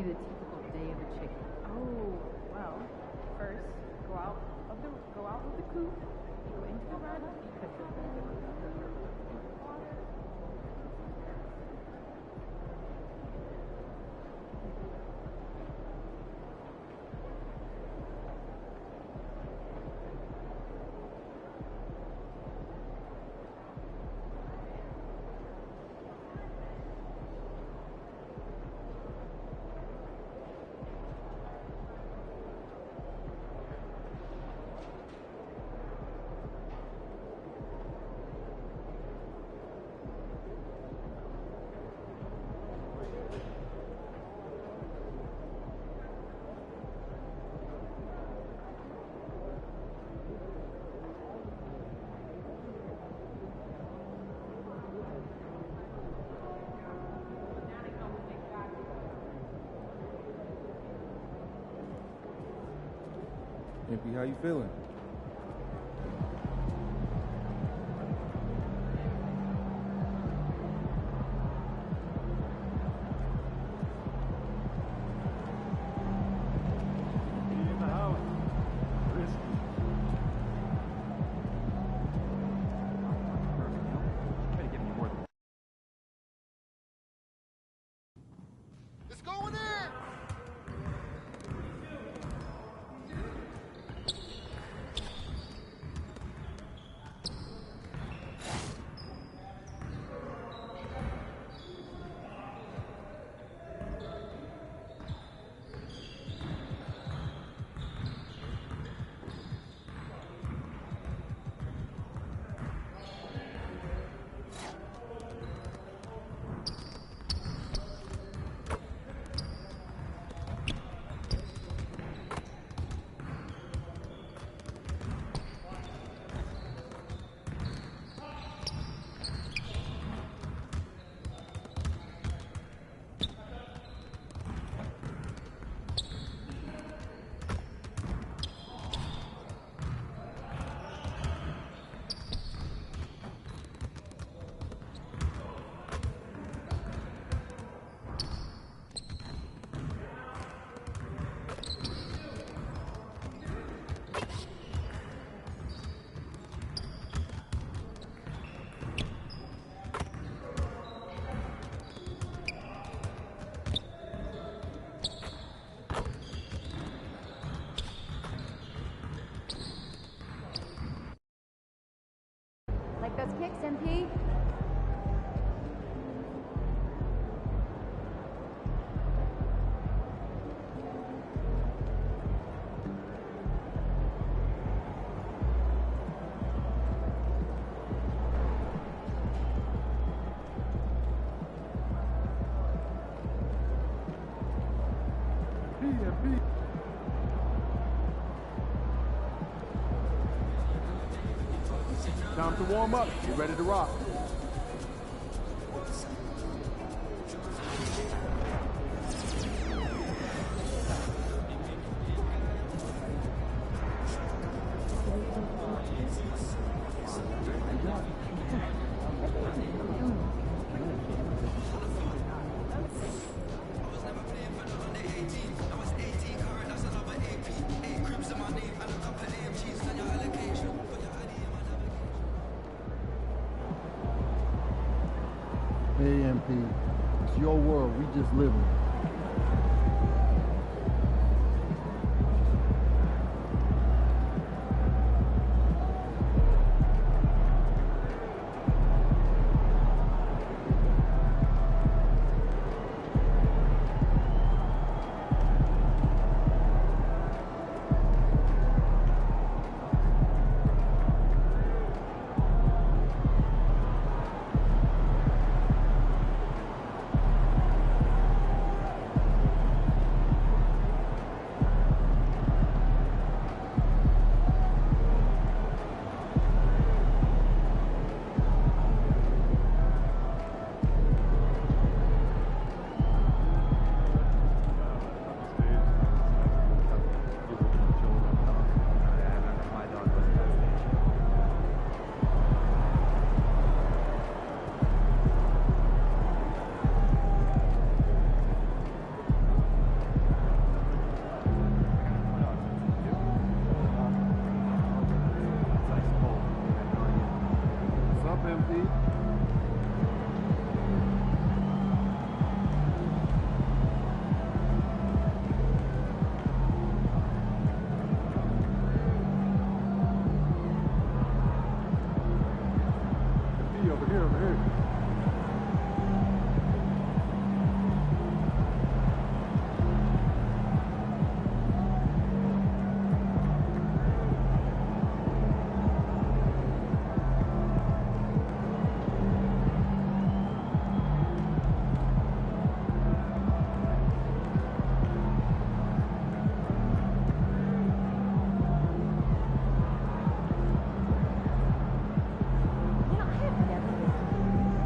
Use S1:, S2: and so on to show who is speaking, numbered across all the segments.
S1: you the typical day of a chicken.
S2: Oh, well, first, go out with the coop, you go into the run, you put your water.
S3: MP, how you feeling?
S2: Like those kicks, MP?
S4: Time to warm up. Get ready to rock.
S5: AMP, it's your world, we just live in.
S2: You know, I have never been.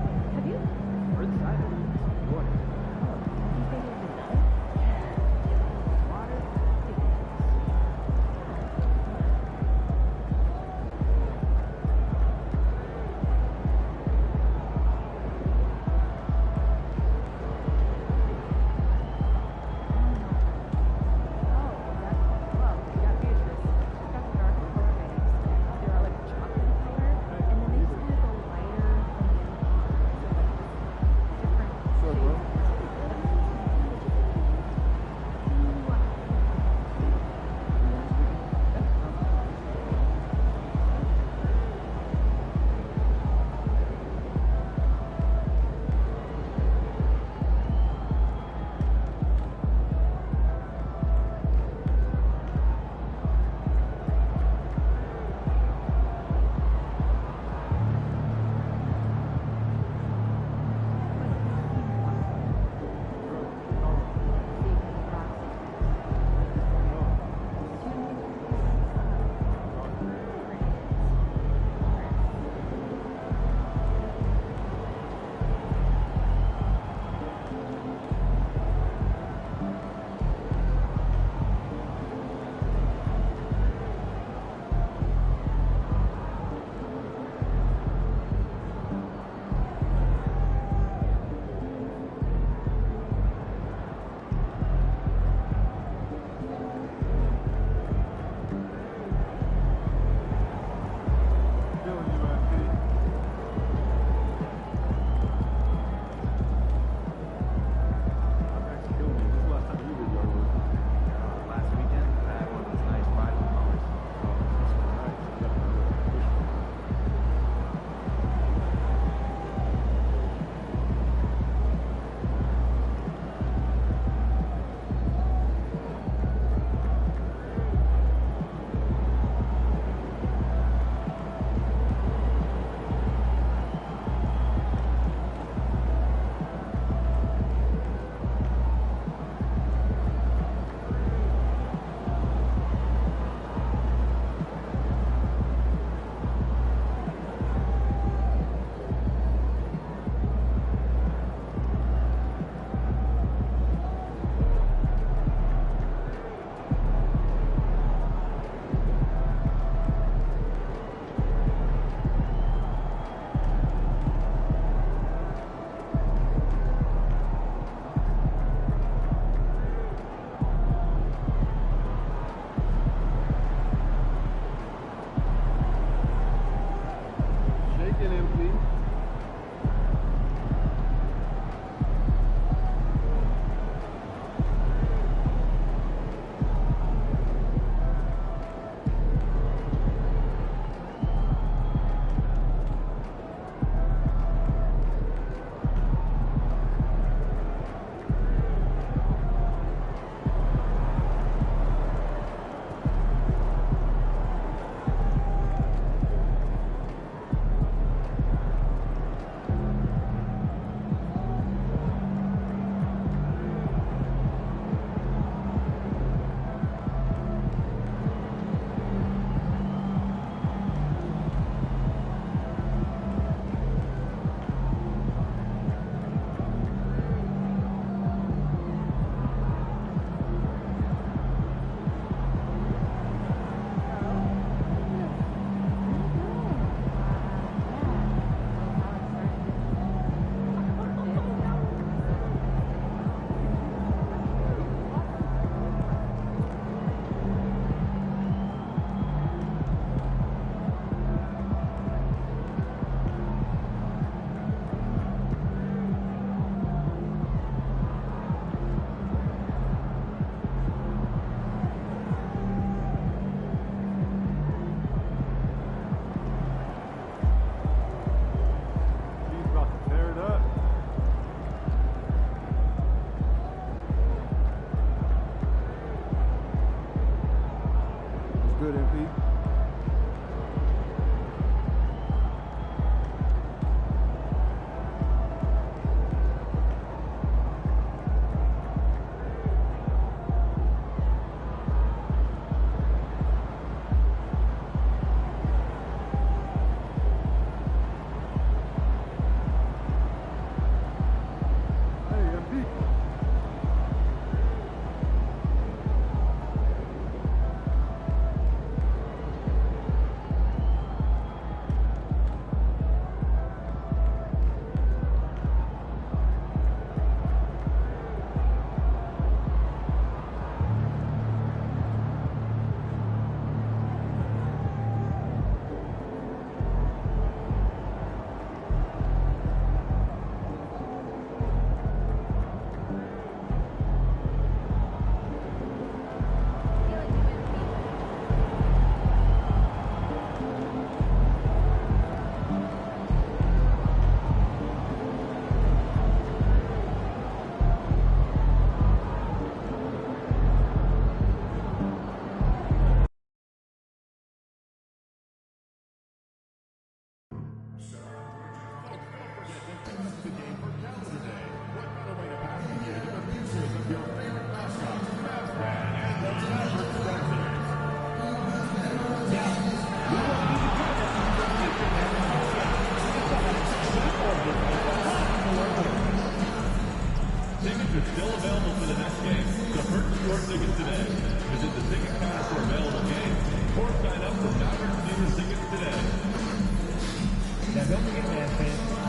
S1: don't forget, man,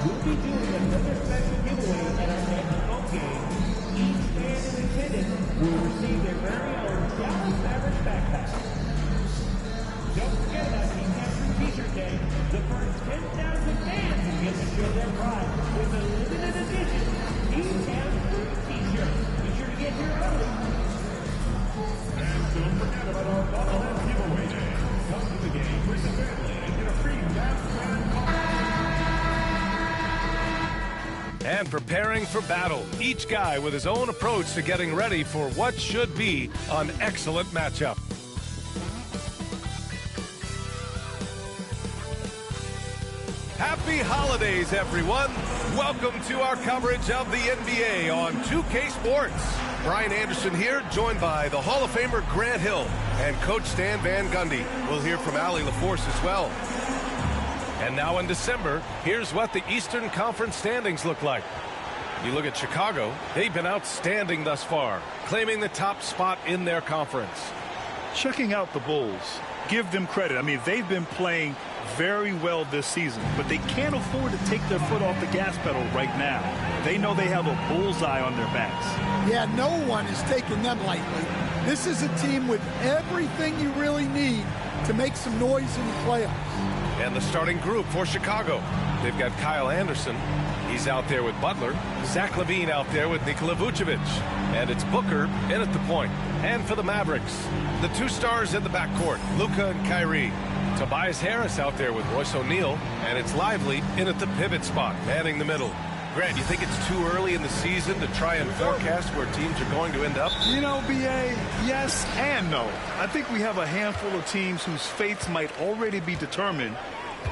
S1: we'll be doing another special giveaway at our next home game. Each fan in attendance will receive their very own Dallas Mavericks backpack. Don't forget about Team Captain T-shirt Day. The first 10,000 fans will get to show their pride with a limited edition Team Captain T-shirt. Be sure to get here early.
S3: And don't forget about our bobblehead giveaway day. Come to the game with the family and get a free backpack.
S6: And preparing for battle, each guy with his own approach to getting ready for what should be an excellent matchup. Happy holidays, everyone. Welcome to our coverage of the NBA on 2K Sports. Brian Anderson here, joined by the Hall of Famer Grant Hill and Coach Stan Van Gundy. We'll hear from Allie LaForce as well. And now in December, here's what the Eastern Conference standings look like. You look at Chicago, they've been outstanding thus far, claiming the top spot in their conference.
S7: Checking out the Bulls, give them credit. I mean, they've been playing very well this season, but they can't afford to take their foot off the gas pedal right now. They know they have a bullseye on their backs.
S8: Yeah, no one is taking them lightly. This is a team with everything you really need to make some noise in the playoffs.
S6: And the starting group for Chicago. They've got Kyle Anderson. He's out there with Butler. Zach LaVine out there with Nikola Vucevic. And it's Booker in at the point. And for the Mavericks, the two stars in the backcourt, Luka and Kyrie. Tobias Harris out there with Royce O'Neal. And it's Lively in at the pivot spot, manning the middle. Grant, you think it's too early in the season to try and forecast where teams are going to end up?
S7: You know, B.A., yes and no. I think we have a handful of teams whose fates might already be determined,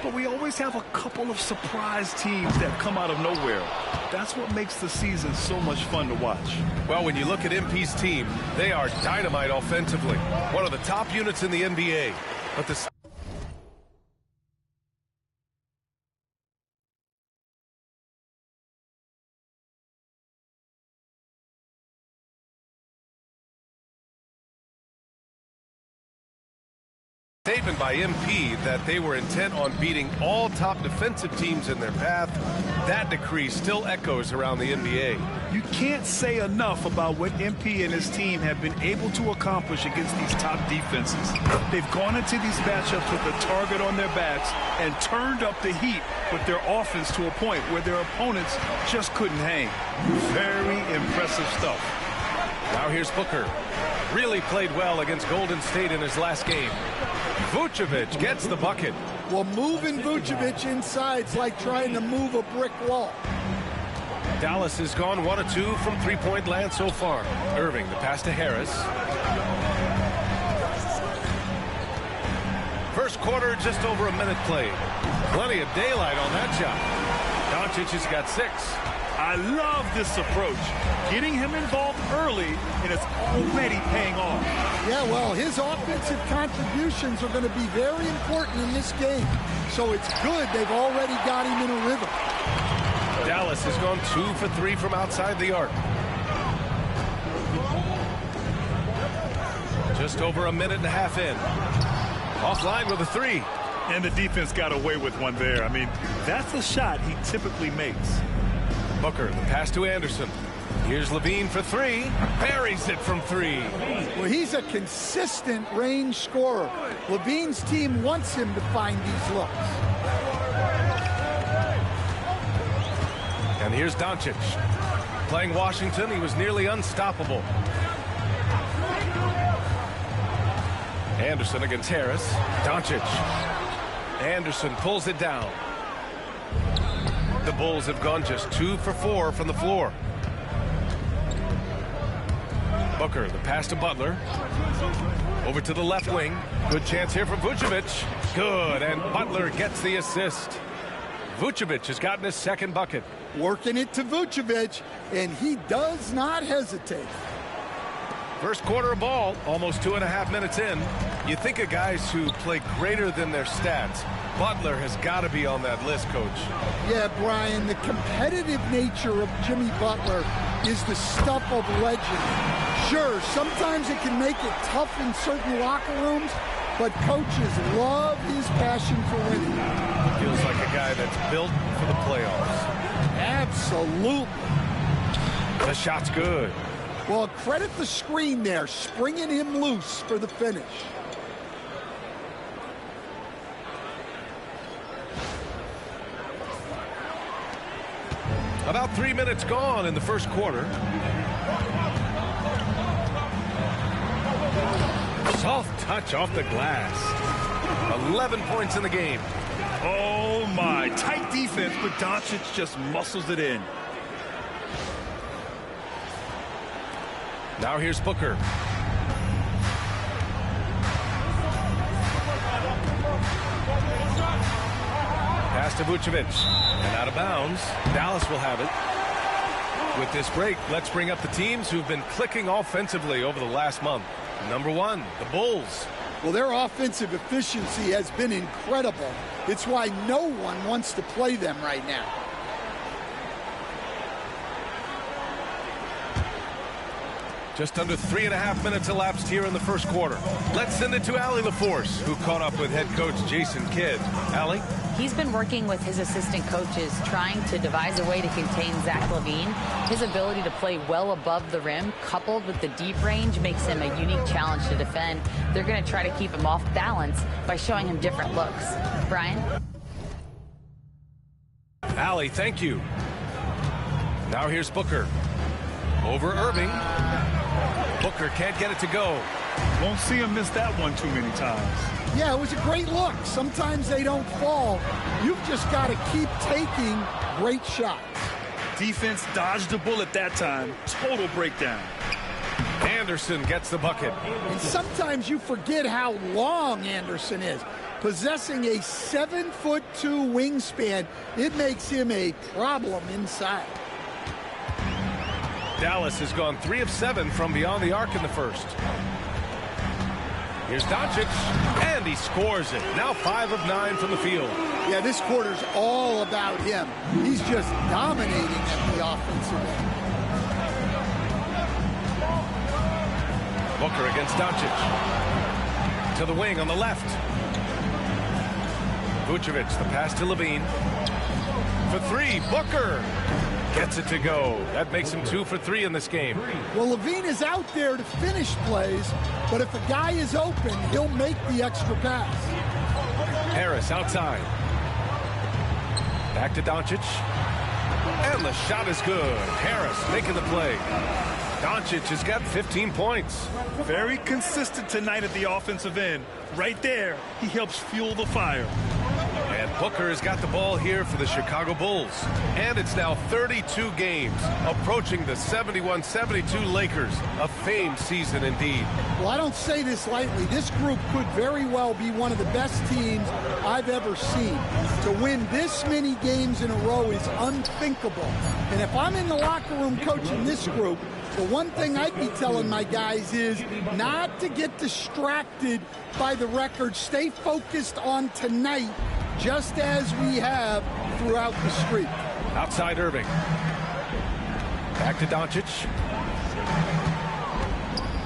S7: but we always have a couple of surprise teams that come out of nowhere. That's what makes the season so much fun to watch.
S6: Well, when you look at MP's team, they are dynamite offensively. One of the top units in the NBA. But the statement by MP that they were intent on beating all top defensive teams in their path, that decree still echoes around the NBA.
S7: You can't say enough about what MP and his team have been able to accomplish against these top defenses. They've gone into these matchups with a target on their backs and turned up the heat with their offense to a point where their opponents just couldn't hang. Very impressive stuff.
S6: Now here's Booker. Really played well against Golden State in his last game. Vucevic gets the bucket.
S8: Well, moving Vucevic inside's like trying to move a brick wall.
S6: Dallas has gone 1 of 2 from three-point land so far. Irving, the pass to Harris. First quarter, just over a minute played. Plenty of daylight on that shot. Doncic has got 6.
S7: I love this approach. Getting him involved early, and it's already paying off.
S8: Yeah, well, his offensive contributions are going to be very important in this game. So it's good they've already got him in a rhythm.
S6: Dallas has gone 2 for 3 from outside the arc. Just over a minute and a half in. Offline with a 3.
S7: And the defense got away with one there. I mean, that's a shot he typically makes.
S6: Booker, the pass to Anderson. Here's LaVine for 3. Buries it from 3.
S8: Well, he's a consistent range scorer. LaVine's team wants him to find these looks.
S6: And here's Doncic. Playing Washington, he was nearly unstoppable. Anderson against Harris. Doncic. Anderson pulls it down. The Bulls have gone just 2 for 4 from the floor. Booker, the pass to Butler. Over to the left wing. Good chance here for Vucevic. Good, and Butler gets the assist. Vucevic has gotten his second bucket.
S8: Working it to Vucevic, and he does not hesitate.
S6: First quarter of ball, almost 2.5 minutes in. You think of guys who play greater than their stats. Butler has got to be on that list, Coach.
S8: Yeah, Brian, the competitive nature of Jimmy Butler is the stuff of legend. Sure, sometimes it can make it tough in certain locker rooms, but coaches love his passion for winning.
S6: Feels like a guy side that's built for the playoffs.
S8: Absolutely.
S6: The shot's good.
S8: Well, credit the screen there, springing him loose for the finish.
S6: About 3 minutes gone in the first quarter. Soft touch off the glass. 11 points in the game.
S7: Oh, my. Tight defense, but Doncic just muscles it in.
S6: Now here's Booker. Pass to Vucevic. And out of bounds. Dallas will have it. With this break, let's bring up the teams who've been clicking offensively over the last month. Number one, the Bulls.
S8: Well, their offensive efficiency has been incredible. It's why no one wants to play them right now.
S6: Just under 3.5 minutes elapsed here in the first quarter. Let's send it to Allie LaForce, who caught up with head coach Jason Kidd. Allie?
S9: He's been working with his assistant coaches, trying to devise a way to contain Zach LaVine. His ability to play well above the rim, coupled with the deep range, makes him a unique challenge to defend. They're going to try to keep him off balance by showing him different looks. Brian?
S6: Allie, thank you. Now here's Booker. Over Irving. Booker can't get it to go.
S7: Won't see him miss that one too many times.
S8: Yeah, it was a great look. Sometimes they don't fall. You've just got to keep taking great shots.
S7: Defense dodged the bullet that time. Total breakdown.
S6: Anderson gets the bucket.
S8: And sometimes you forget how long Anderson is. Possessing a 7'2" wingspan, it makes him a problem inside.
S6: Dallas has gone 3 of 7 from beyond the arc in the first. Here's Doncic, and he scores it. Now 5 of 9 from the field.
S8: Yeah, this quarter's all about him. He's just dominating at the offensive end.
S6: Booker against Doncic. To the wing on the left. Vucevic, the pass to LaVine. For 3, Booker gets it to go. That makes him 2 for 3 in this game.
S8: Well, LaVine is out there to finish plays, but if a guy is open, he'll make the extra pass.
S6: Harris outside. Back to Doncic. And the shot is good. Harris making the play. Doncic has got 15 points.
S7: Very consistent tonight at the offensive end. Right there, he helps fuel the fire.
S6: And Booker has got the ball here for the Chicago Bulls. And it's now 32 games, approaching the 71-72 Lakers. A famed season indeed.
S8: Well, I don't say this lightly. This group could very well be one of the best teams I've ever seen. To win this many games in a row is unthinkable. And if I'm in the locker room coaching this group, the one thing I'd be telling my guys is not to get distracted by the record. Stay focused on tonight, just as we have throughout the streak.
S6: Outside Irving. Back to Doncic.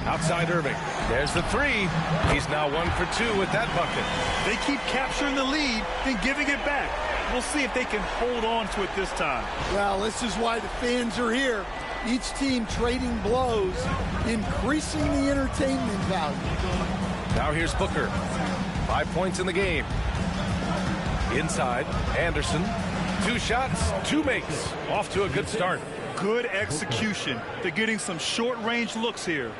S6: Outside Irving. There's the 3. He's now 1 for 2 with that bucket.
S7: They keep capturing the lead, then giving it back. We'll see if they can hold on to it this time.
S8: Well, this is why the fans are here. Each team trading blows, increasing the entertainment value.
S6: Now here's Booker. 5 points in the game. Inside, Anderson. 2 shots, 2 makes. Off to a good start.
S7: Good execution. They're getting some short-range looks here.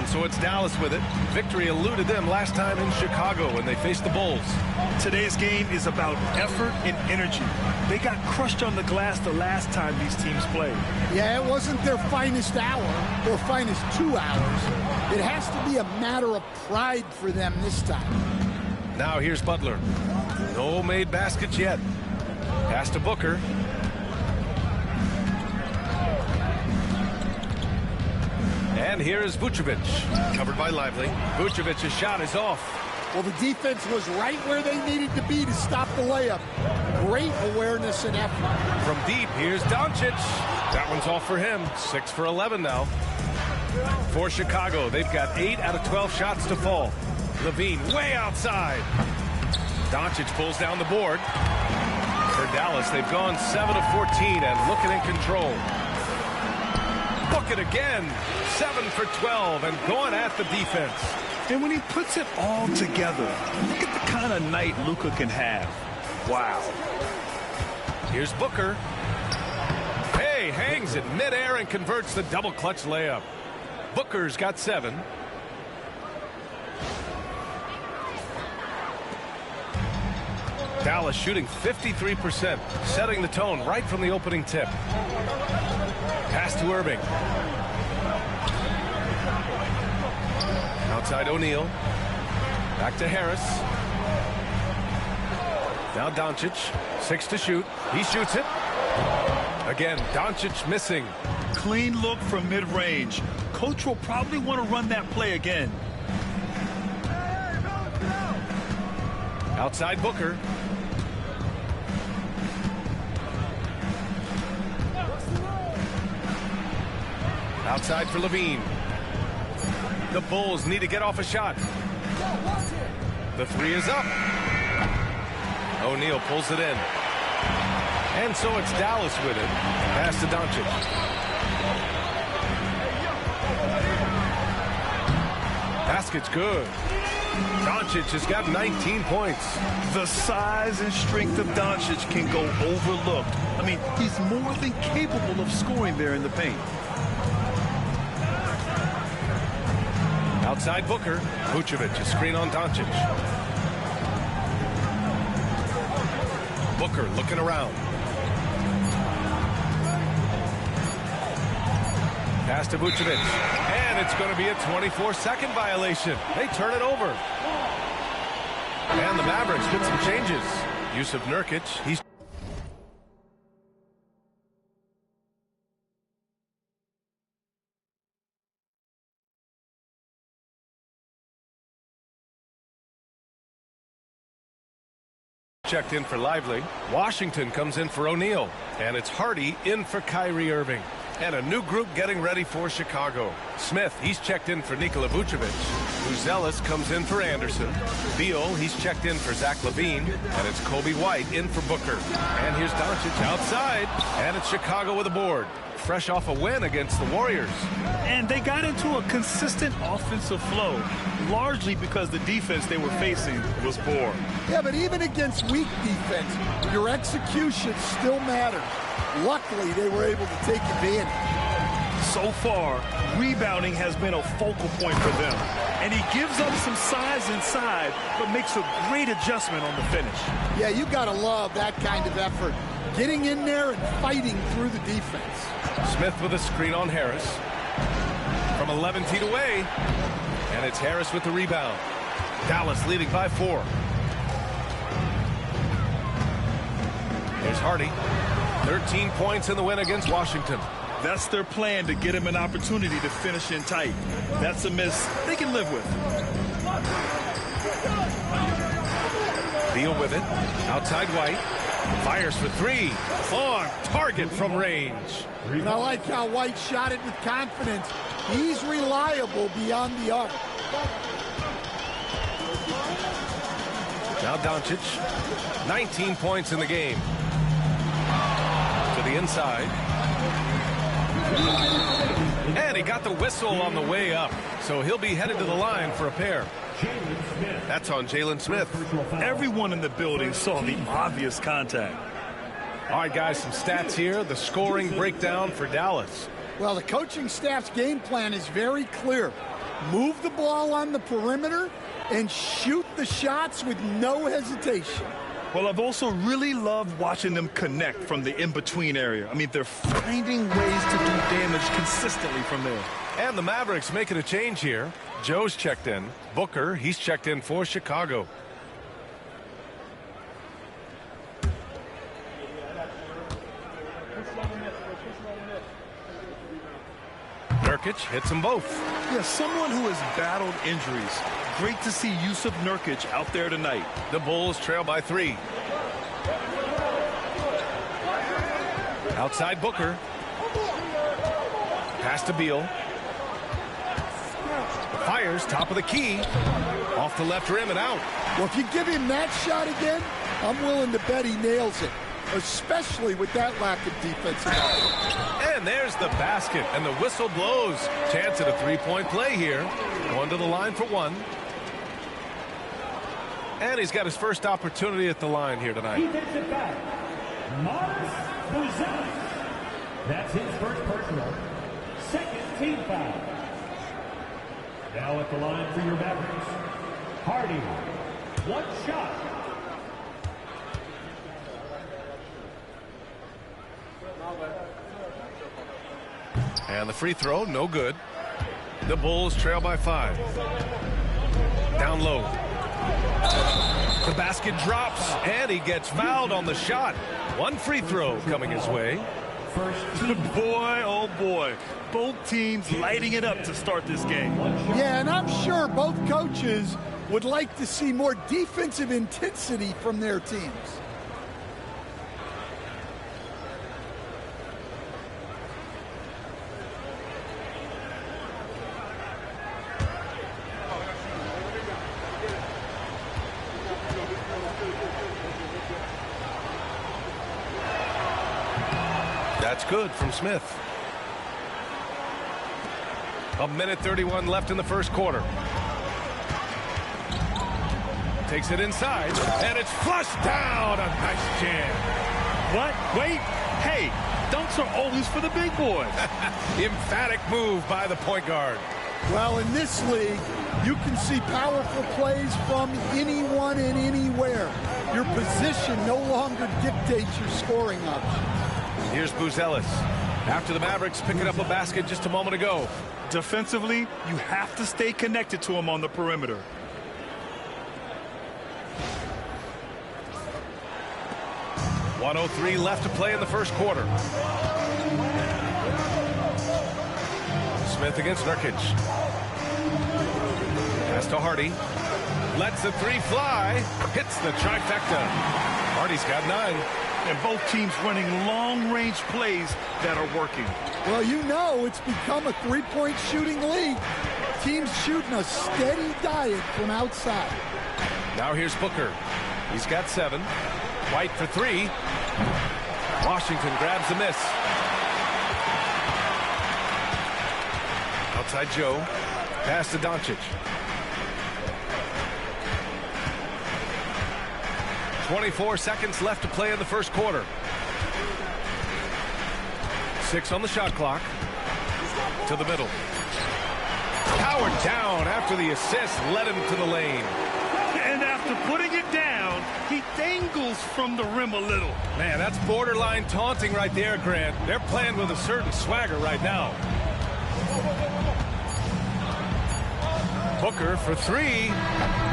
S6: And so it's Dallas with it. Victory eluded them last time in Chicago when they faced the Bulls.
S7: Today's game is about effort and energy. They got crushed on the glass the last time these teams played.
S8: Yeah, it wasn't their finest hour, their finest 2 hours. It has to be a matter of pride for them this time.
S6: Now here's Butler. No made baskets yet. Pass to Booker. And here is Vucevic, covered by Lively. Vucevic's shot is off.
S8: Well, the defense was right where they needed to be to stop the layup. Great awareness and effort.
S6: From deep, here's Doncic. That one's off for him. 6 for 11 now. For Chicago, they've got 8 out of 12 shots to fall. Levine way outside. Doncic pulls down the board. For Dallas, they've gone 7 of 14 and looking in control. Book it again. 7 for 12 and going at the defense.
S7: And when he puts it all together, look at the kind of night Luka can have. Wow.
S6: Here's Booker. Hey, hangs it midair and converts the double clutch layup. Booker's got 7. Dallas shooting 53%, setting the tone right from the opening tip. Pass to Irving. Outside O'Neal. Back to Harris. Now Doncic. 6 to shoot. He shoots it. Again, Doncic missing.
S7: Clean look from mid-range. Coach will probably want to run that play again.
S6: Outside Booker. Outside for Levine. The Bulls need to get off a shot. The 3 is up. O'Neal pulls it in. And so it's Dallas with it. Pass to Doncic. Basket's good. Doncic has got 19 points.
S7: The size and strength of Doncic can go overlooked. I mean, he's more than capable of scoring there in the paint.
S6: Outside Booker. Vucevic, a screen on Doncic. Booker looking around. Pass to Vucevic. And it's going to be a 24-second violation. They turn it over. And the Mavericks get some changes. Jusuf Nurkic, he's checked in for Lively. Washington comes in for O'Neal. And it's Hardy in for Kyrie Irving. And a new group getting ready for Chicago. Smith, he's checked in for Nikola Vucevic. Uzelis comes in for Anderson. Beal, he's checked in for Zach LaVine. And it's Kobe White in for Booker. And here's Doncic outside. And it's Chicago with a board. Fresh off a win against the Warriors.
S7: And they got into a consistent offensive flow, largely because the defense they were facing was poor.
S8: Yeah, but even against weak defense, your execution still matters. Luckily, they were able to take advantage.
S7: So far, rebounding has been a focal point for them. And he gives up some size inside, but makes a great adjustment on the finish.
S8: Yeah, you got to love that kind of effort. Getting in there and fighting through the defense.
S6: Smith with a screen on Harris. From 11 feet away. And it's Harris with the rebound. Dallas leading by 4. Here's Hardy. 13 points in the win against Washington.
S7: That's their plan, to get him an opportunity to finish in tight. That's a miss they can live with.
S6: Beal with it. Outside White. Fires for 3. On target from range.
S8: And I like how White shot it with confidence. He's reliable beyond the arc.
S6: Now Doncic. 19 points in the game. To the inside. And he got the whistle on the way up. So he'll be headed to the line for a pair. That's on Jalen Smith.
S7: Everyone in the building saw the obvious contact.
S6: All right, guys, some stats here. The scoring breakdown for Dallas.
S8: Well, the coaching staff's game plan is very clear. move the ball on the perimeter, and shoot the shots with no hesitation.
S7: Well, I've also really loved watching them connect from the in-between area. I mean, they're finding ways to do damage consistently from there.
S6: And the Mavericks making a change here. Joe's checked in. Booker, he's checked in for Chicago. Nurkic hits them both.
S7: Yeah, someone who has battled injuries. Great to see Jusuf Nurkic out there tonight.
S6: The Bulls trail by 3. Outside Booker. Pass to Beal. Fires top of the key. Off the left rim and out.
S8: Well, if you give him that shot again, I'm willing to bet he nails it, especially with that lack of defensive effort.
S6: And there's the basket, and the whistle blows. Chance at a three-point play here. Going to the line for 1. And he's got his first opportunity at the line here tonight.
S1: He takes it back. Morris Buzelis. That's his first personal. Second team foul. Now at the line for your Mavericks. Hardy. 1 shot.
S6: And the free throw, no good. The Bulls trail by 5. Down low. The basket drops, and he gets fouled on the shot. 1 free throw coming his way.
S7: Boy, oh boy. Both teams lighting it up to start this game.
S8: Yeah, and I'm sure both coaches would like to see more defensive intensity from their teams.
S6: That's good from Smith. 1:31 left in the first quarter. Takes it inside, and it's flushed down. A nice jam.
S7: What? Wait. Hey, dunks are always for the big boys.
S6: Emphatic move by the point guard.
S8: Well, in this league, you can see powerful plays from anyone and anywhere. Your position no longer dictates your scoring options.
S6: Here's Buzelis. After the Mavericks picking up a basket just a moment ago.
S7: Defensively, you have to stay connected to him on the perimeter.
S6: .103 left to play in the first quarter. Smith against Nurkic. Pass to Hardy. Lets the 3 fly. Hits the trifecta. Hardy's got 9.
S7: And both teams running long-range plays that are working.
S8: Well, you know it's become a three-point shooting league. Teams shooting a steady diet from outside.
S6: Now here's Booker. He's got 7. White for 3. Washington grabs the miss. Outside Joe. Pass to Doncic. 24 seconds left to play in the first quarter. 6 on the shot clock. To the middle. Powered down after the assist led him to the lane.
S7: And after putting it down, he dangles from the rim a little.
S6: Man, that's borderline taunting right there, Grant. They're playing with a certain swagger right now. Booker for 3.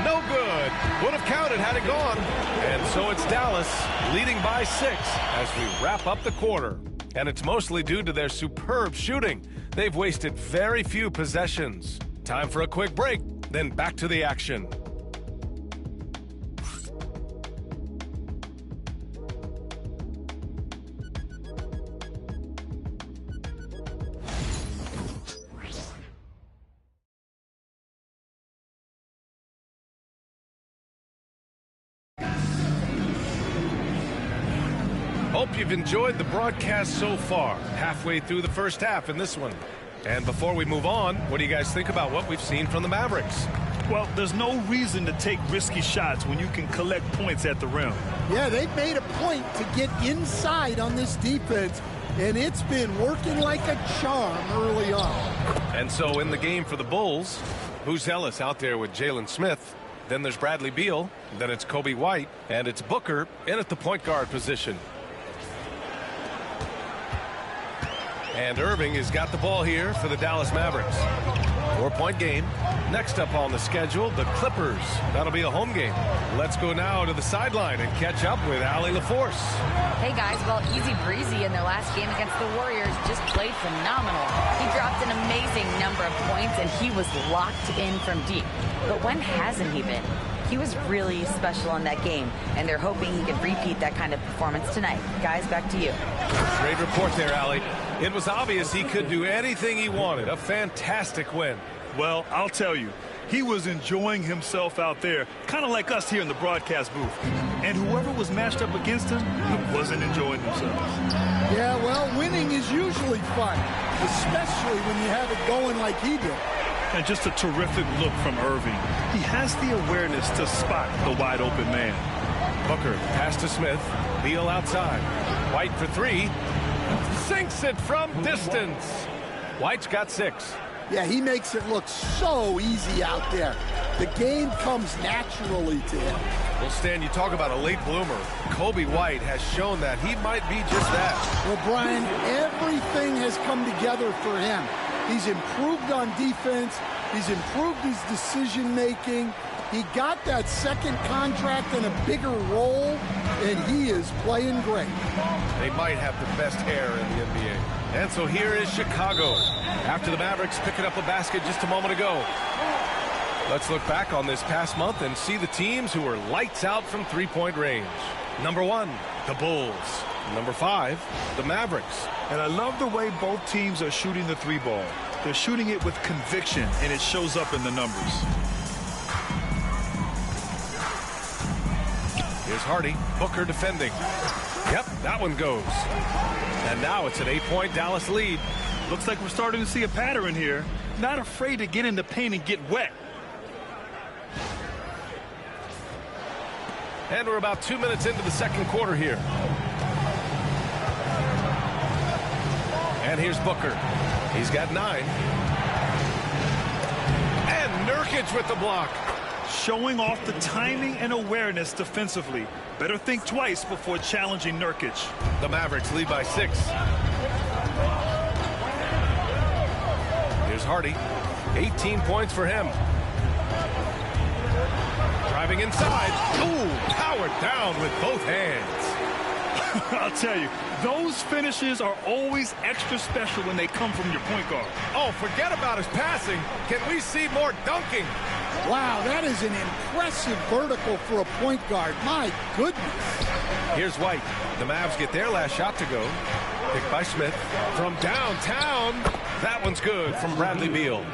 S6: No good. Would have counted had it gone. And so it's Dallas leading by 6 as we wrap up the quarter. And it's mostly due to their superb shooting. They've wasted very few possessions. Time for a quick break, then back to the action. Hope you've enjoyed the broadcast so far. Halfway through the first half in this one. And before we move on, what do you guys think about what we've seen from the Mavericks?
S7: Well, there's no reason to take risky shots when you can collect points at the rim.
S8: Yeah, they've made a point to get inside on this defense and it's been working like a charm early on.
S6: And so in the game for the Bulls, Buzelis out there with Jalen Smith. Then there's Bradley Beal. Then it's Kobe White. And it's Booker in at the point guard position. And Irving has got the ball here for the Dallas Mavericks. 4-point game. Next up on the schedule, the Clippers. That'll be a home game. Let's go now to the sideline and catch up with Allie LaForce.
S9: Hey guys, well, Easy Breezy in their last game against the Warriors just played phenomenal. He dropped an amazing number of points and he was locked in from deep. But when hasn't he been? He was really special in that game, and they're hoping he can repeat that kind of performance tonight. Guys, back to you.
S6: Great report there, Allie. It was obvious he could do anything he wanted. A fantastic win.
S7: Well, I'll tell you, he was enjoying himself out there, kind of like us here in the broadcast booth. And whoever was matched up against him wasn't enjoying themselves.
S8: Yeah, well, winning is usually fun, especially when you have it going like he did.
S7: And just a terrific look from Irving. He has the awareness to spot the wide open man.
S6: Booker pass to Smith. Beal outside. White for three. Sinks it from distance. White's got 6.
S8: Yeah, he makes it look so easy out there. The game comes naturally to him.
S6: Well, Stan, you talk about a late bloomer. Kobe White has shown that he might be just that.
S8: Well, Brian, everything has come together for him. He's improved on defense. He's improved his decision-making. He got that second contract and a bigger role, and he is playing great.
S6: They might have the best hair in the NBA. And so here is Chicago after the Mavericks picking up a basket just a moment ago. Let's look back on this past month and see the teams who were lights out from three-point range. Number 1, the Bulls. Number 5, the Mavericks.
S7: And I love the way both teams are shooting the three ball. They're shooting it with conviction, and it shows up in the numbers.
S6: Here's Hardy. Booker defending. Yep, that one goes. And now it's an 8-point Dallas lead.
S7: Looks like we're starting to see a pattern here. Not afraid to get in the paint and get wet.
S6: And we're about 2 minutes into the second quarter here. And here's Booker. He's got 9. And Nurkic with the block.
S7: Showing off the timing and awareness defensively. Better think twice before challenging Nurkic.
S6: The Mavericks lead by 6. Here's Hardy. 18 points for him. Driving inside. Ooh, powered down with both hands.
S7: I'll tell you, those finishes are always extra special when they come from your point guard.
S6: Oh, forget about his passing. Can we see more dunking?
S8: Wow, that is an impressive vertical for a point guard. My goodness.
S6: Here's White. The Mavs get their last shot to go. Picked by Smith. From downtown. That one's good from Bradley Beal.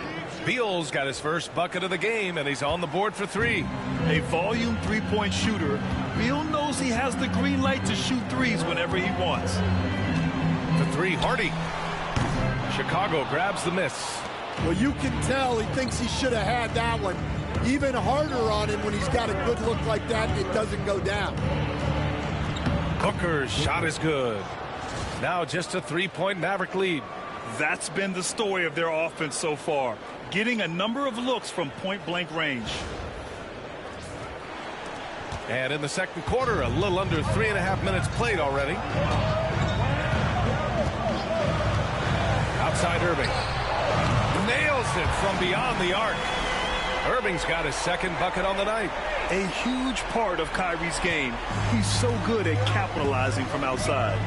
S6: Beal's got his first bucket of the game, and he's on the board for 3.
S7: A volume three-point shooter. Beal knows he has the green light to shoot threes whenever he wants.
S6: For 3, Hardy. Chicago grabs the miss.
S8: Well, you can tell he thinks he should have had that one. Even harder on him when he's got a good look like that and it doesn't go down.
S6: Booker's shot is good. Now just a 3-point Maverick lead.
S7: That's been the story of their offense so far. Getting a number of looks from point-blank range.
S6: And in the second quarter, a little under 3.5 minutes played already. Outside Irving. Nails it from beyond the arc. Irving's got his second bucket on the night.
S7: A huge part of Kyrie's game. He's so good at capitalizing from outside.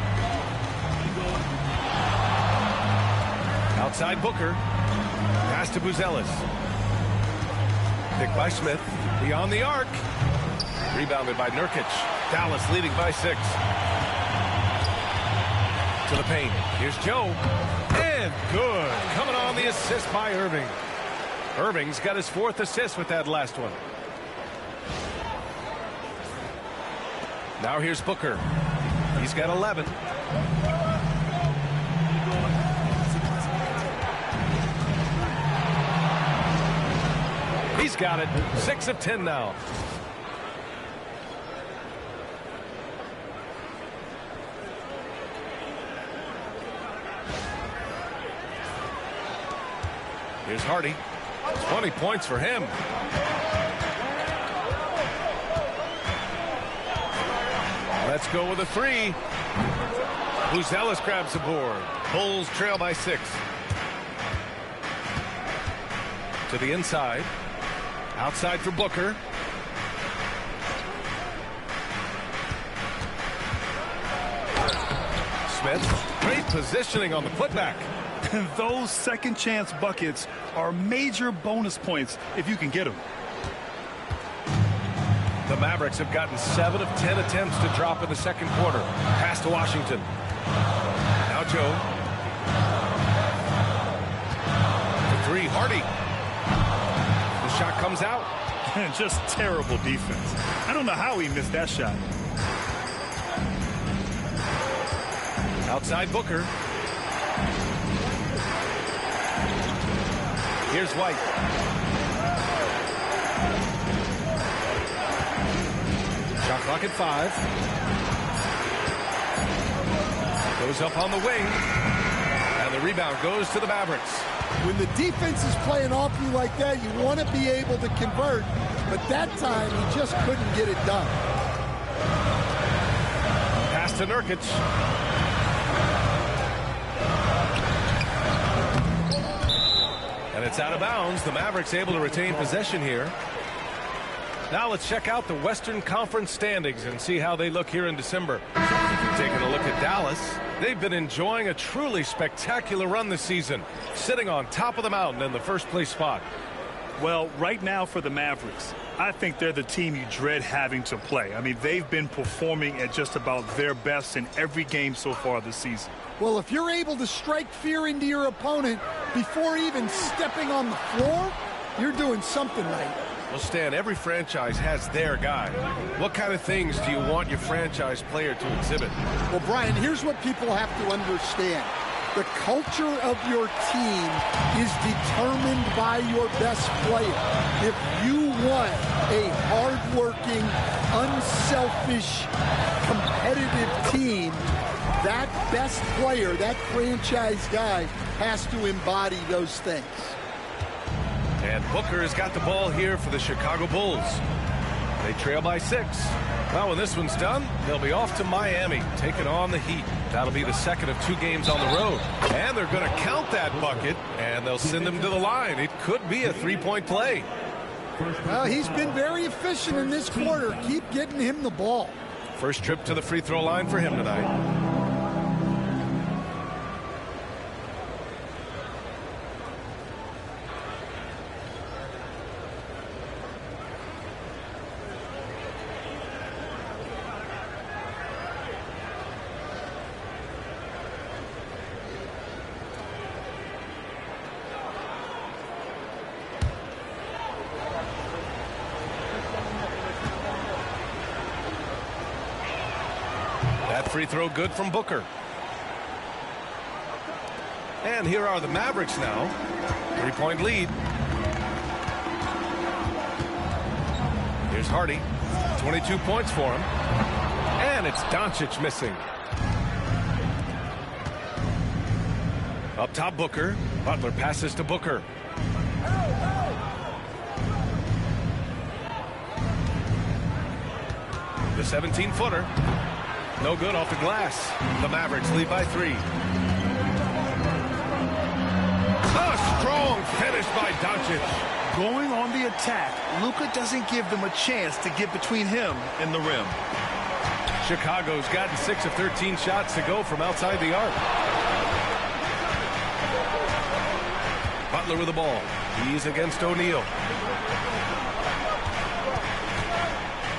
S6: Outside Booker. Pass to Buzelis. Picked by Smith. Beyond the arc. Rebounded by Nurkic. Dallas leading by 6. To the paint. Here's Joe. And good. Coming on the assist by Irving. Irving's got his 4th assist with that last one. Now here's Booker. He's got 11. He's got it. 6 of 10 now. Here's Hardy. 20 points for him. Let's go with a three. Buzelis grabs the board. Bulls trail by 6. To the inside. Outside for Booker. Smith. Great positioning on the putback.
S7: Those second chance buckets are major bonus points if you can get them.
S6: The Mavericks have gotten 7 of 10 attempts to drop in the second quarter. Pass to Washington. Now Joe. The three, Hardy. The shot comes out.
S7: Just terrible defense. I don't know how he missed that shot.
S6: Outside Booker. Here's White. Shot clock at 5. Goes up on the wing. And the rebound goes to the Mavericks.
S8: When the defense is playing off you like that, you want to be able to convert. But that time, he just couldn't get it done.
S6: Pass to Nurkic. And it's out of bounds. The Mavericks able to retain possession here. Now let's check out the Western Conference standings and see how they look here in December. Taking a look at Dallas. They've been enjoying a truly spectacular run this season, sitting on top of the mountain in the first place spot.
S7: Well, right now for the Mavericks, I think they're the team you dread having to play. I mean, they've been performing at just about their best in every game so far this season.
S8: Well, if you're able to strike fear into your opponent before even stepping on the floor, you're doing something right.
S6: Well, Stan, every franchise has their guy. What kind of things do you want your franchise player to exhibit?
S8: Well, Brian, here's what people have to understand. The culture of your team is determined by your best player. If you want a hard-working, unselfish, competitive team, that best player, that franchise guy, has to embody those things.
S6: And Booker has got the ball here for the Chicago Bulls. They trail by 6. Well, when this one's done, they'll be off to Miami, taking on the Heat. That'll be the second of 2 games on the road. And they're going to count that bucket, and they'll send him to the line. It could be a 3-point play.
S8: Well, he's been very efficient in this quarter. Keep getting him the ball.
S6: First trip to the free throw line for him tonight. That free throw good from Booker. And here are the Mavericks now. 3-point lead. Here's Hardy. 22 points for him. And it's Doncic missing. Up top, Booker. Butler passes to Booker. The 17-footer. No good off the glass. The Mavericks lead by 3. A strong finish by Doncic.
S7: Going on the attack, Luka doesn't give them a chance to get between him and the rim.
S6: Chicago's gotten 6 of 13 shots to go from outside the arc. Butler with the ball. He's against O'Neal.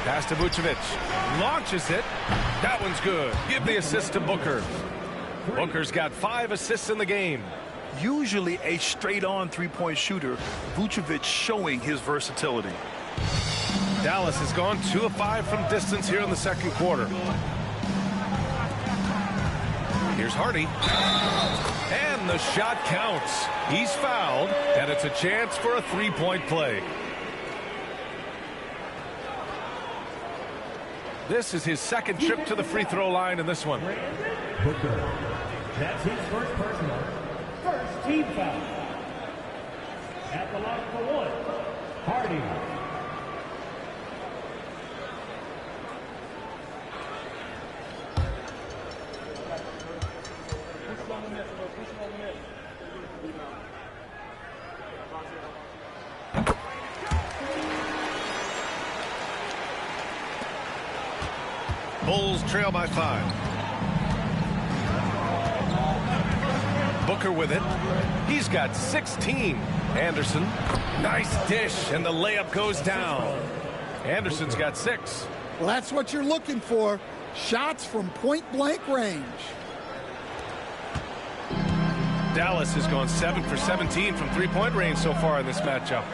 S6: Pass to Vucevic. Launches it. That one's good. Give the assist to Booker. Booker's got 5 assists in the game.
S7: Usually a straight-on three-point shooter, Vucevic showing his versatility.
S6: Dallas has gone 2 of 5 from distance here in the second quarter. Here's Hardy. And the shot counts. He's fouled, and it's a chance for a 3-point play. This is his second trip to the free throw line in this one.
S1: Booker. That's his first personal. First team foul. At the line for one, Hardy.
S6: Bulls trail by 5. Booker with it. He's got 16. Anderson, nice dish, and the layup goes down. Anderson's got 6.
S8: Well, that's what you're looking for. Shots from point-blank range.
S6: Dallas has gone 7 for 17 from three-point range so far in this matchup.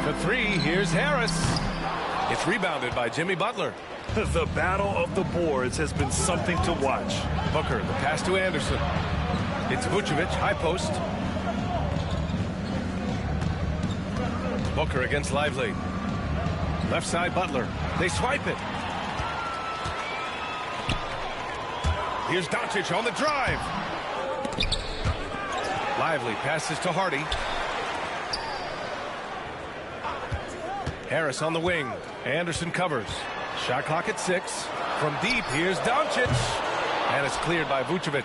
S6: For 3, here's Harris. It's rebounded by Jimmy Butler.
S7: The battle of the boards has been something to watch.
S6: Booker, the pass to Anderson. It's Vucevic, high post. Booker against Lively. Left side, Butler. They swipe it. Here's Doncic on the drive. Lively passes to Hardy. Harris on the wing. Anderson covers. Shot clock at 6. From deep, here's Doncic. And it's cleared by Vucevic.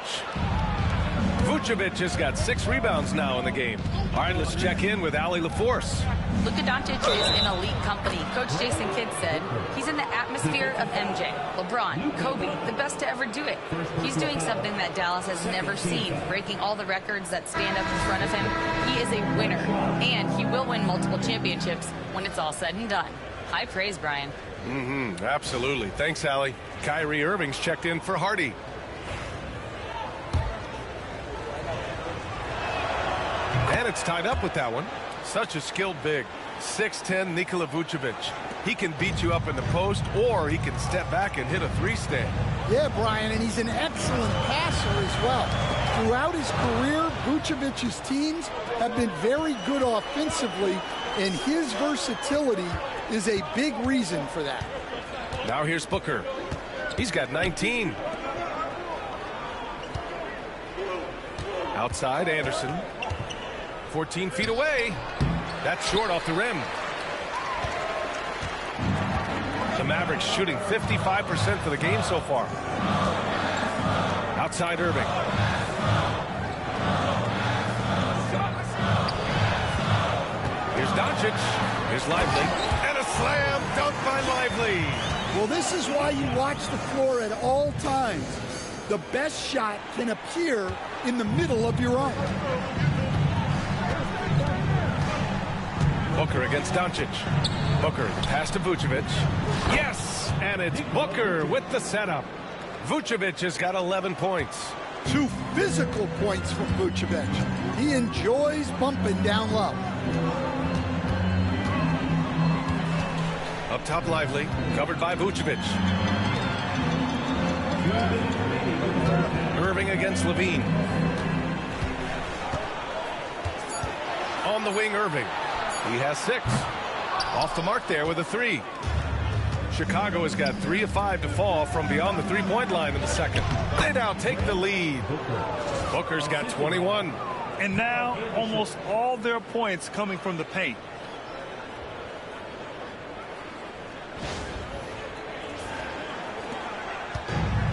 S6: Vucevic has got 6 rebounds now in the game. All right, let's check in with Allie LaForce.
S9: Luka Doncic is in elite company. Coach Jason Kidd said he's in the atmosphere of MJ, LeBron, Kobe, the best to ever do it. He's doing something that Dallas has never seen, breaking all the records that stand up in front of him. He is a winner, and he will win multiple championships when it's all said and done. High praise, Brian.
S6: Absolutely. Thanks, Allie. Kyrie Irving's checked in for Hardy. And it's tied up with that one. Such a skilled big. 6'10" Nikola Vucevic. He can beat you up in the post, or he can step back and hit a 3-stand.
S8: Yeah, Brian, and he's an excellent passer as well. Throughout his career, Vucevic's teams have been very good offensively, and his versatility is a big reason for that.
S6: Now here's Booker. He's got 19. Outside, Anderson. 14 feet away. That's short off the rim. The Mavericks shooting 55% for the game so far. Outside Irving. Here's Doncic. Here's Lively. And a slam dunk by Lively.
S8: Well, this is why you watch the floor at all times. The best shot can appear in the middle of your own.
S6: Booker against Doncic. Booker, the pass to Vucevic. Yes! And it's Booker with the setup. Vucevic has got 11 points.
S8: 2 physical points from Vucevic. He enjoys bumping down low.
S6: Up top, Lively. Covered by Vucevic. Irving against Levine. On the wing, Irving. He has 6. Off the mark there with a 3. Chicago has got 3 of 5 to fall from beyond the three-point line in the second. They now take the lead. Booker's got 21.
S7: And now almost all their points coming from the paint.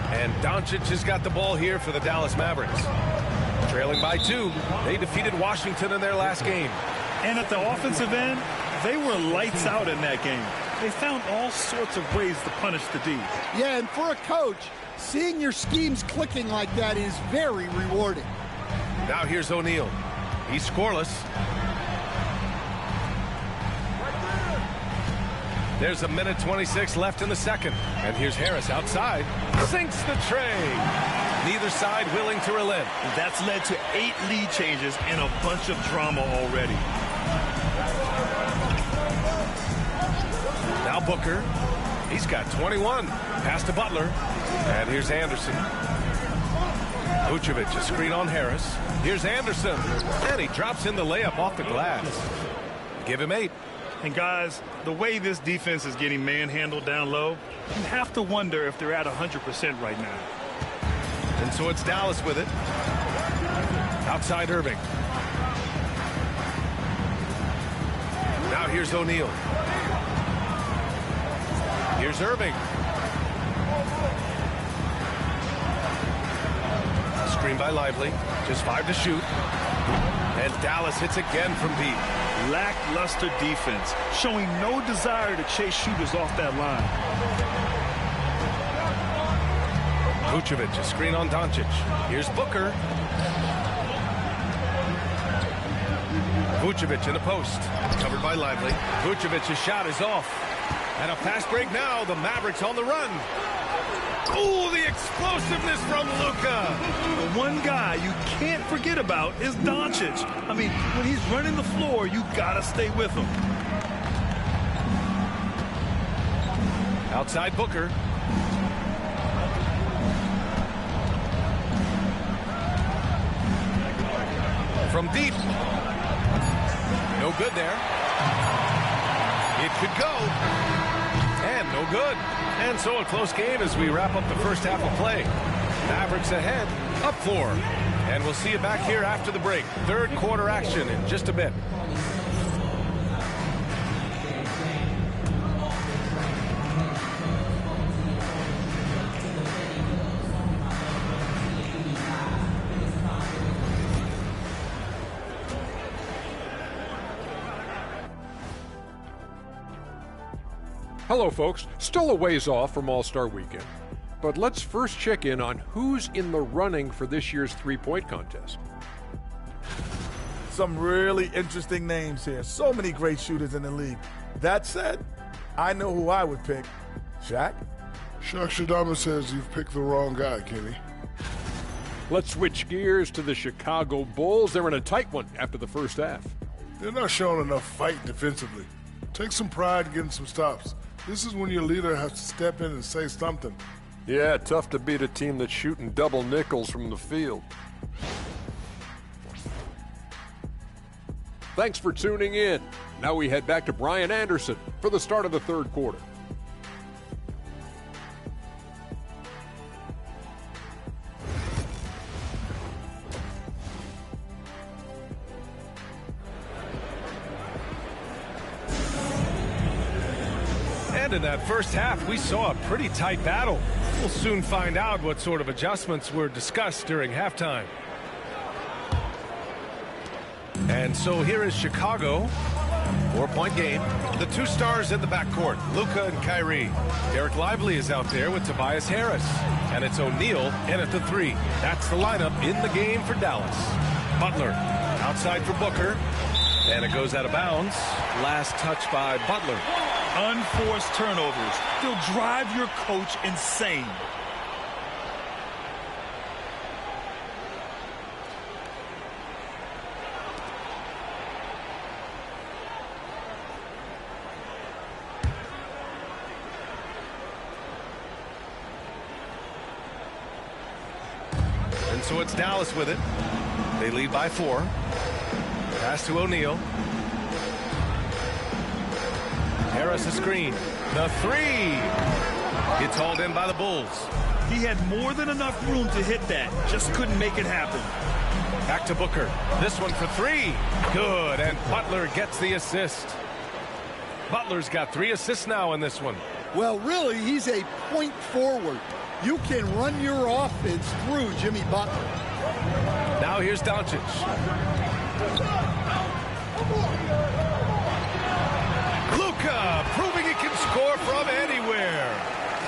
S6: And Doncic has got the ball here for the Dallas Mavericks. Trailing by 2. They defeated Washington in their last game.
S7: And at the offensive end, they were lights out in that game. They found all sorts of ways to punish the D.
S8: Yeah, and for a coach, seeing your schemes clicking like that is very rewarding.
S6: Now here's O'Neal. He's scoreless. There's 1:26 left in the second. And here's Harris outside. Sinks the tray. Neither side willing to relent.
S7: That's led to 8 lead changes and a bunch of drama already.
S6: Now Booker. He's got 21. Pass to Butler. And here's Anderson. Vucevic, a screen on Harris. Here's Anderson. And he drops in the layup off the glass. Give him 8.
S7: And guys, the way this defense is getting manhandled down low, you have to wonder if they're at 100% right now.
S6: And so it's Dallas with it. Outside Irving. Now here's O'Neal. Here's Irving. Screen by Lively. Just 5 to shoot. And Dallas hits again from deep.
S7: Lackluster defense, showing no desire to chase shooters off that line.
S6: Vucevic, a screen on Doncic. Here's Booker. Vucevic in the post. Covered by Lively. Vucevic's shot is off. And a fast break now. The Mavericks on the run. Ooh, the explosiveness from Luka.
S7: The one guy you can't forget about is Doncic. I mean, when he's running the floor, you gotta stay with him.
S6: Outside Booker. From deep. No good there. It could go. And no good. And so a close game as we wrap up the first half of play. Mavericks ahead, up 4. And we'll see you back here after the break. Third quarter action in just a bit.
S10: Hello, folks. Still a ways off from All-Star Weekend, but let's first check in on who's in the running for this year's three-point contest.
S11: Some really interesting names here. So many great shooters in the league. That said, I know who I would pick. Shaq?
S12: Shaq Shadama says you've picked the wrong guy, Kenny.
S10: Let's switch gears to the Chicago Bulls. They're in a tight one after the first half.
S12: They're not showing enough fight defensively. Take some pride in getting some stops. This is when your leader has to step in and say something.
S10: Yeah, tough to beat a team that's shooting double nickels from the field. Thanks for tuning in. Now we head back to Brian Anderson for the start of the third quarter.
S6: And in that first half, we saw a pretty tight battle. We'll soon find out what sort of adjustments were discussed during halftime. And so here is Chicago. 4-point game. The two stars in the backcourt, Luka and Kyrie. Derek Lively is out there with Tobias Harris. And it's O'Neal in at the 3. That's the lineup in the game for Dallas. Butler outside for Booker. And it goes out of bounds. Last touch by Butler.
S7: Unforced turnovers. They'll drive your coach insane.
S6: And so it's Dallas with it. They lead by 4. Pass to O'Neal. Harris a screen. The 3. It's hauled in by the Bulls.
S7: He had more than enough room to hit that. Just couldn't make it happen.
S6: Back to Booker. This one for 3. Good. And Butler gets the assist. Butler's got 3 assists now in this one.
S8: Well, really, he's a point forward. You can run your offense through Jimmy Butler.
S6: Now here's Doncic. Luka proving he can score from anywhere.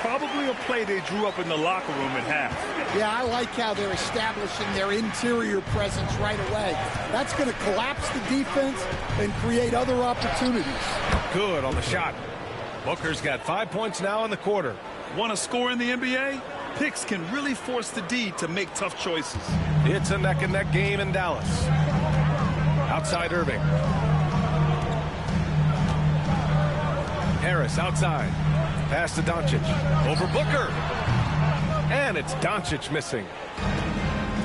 S7: Probably a play they drew up in the locker room at half.
S8: Yeah, I like how they're establishing their interior presence right away. That's going to collapse the defense and create other opportunities.
S6: Good on the shot. Booker's got 5 points now in the quarter.
S7: Want to score in the NBA? Picks can really force the D to make tough choices.
S6: It's a neck-and-neck game in Dallas. Outside Irving. Harris outside. Pass to Doncic. Over Booker. And it's Doncic missing.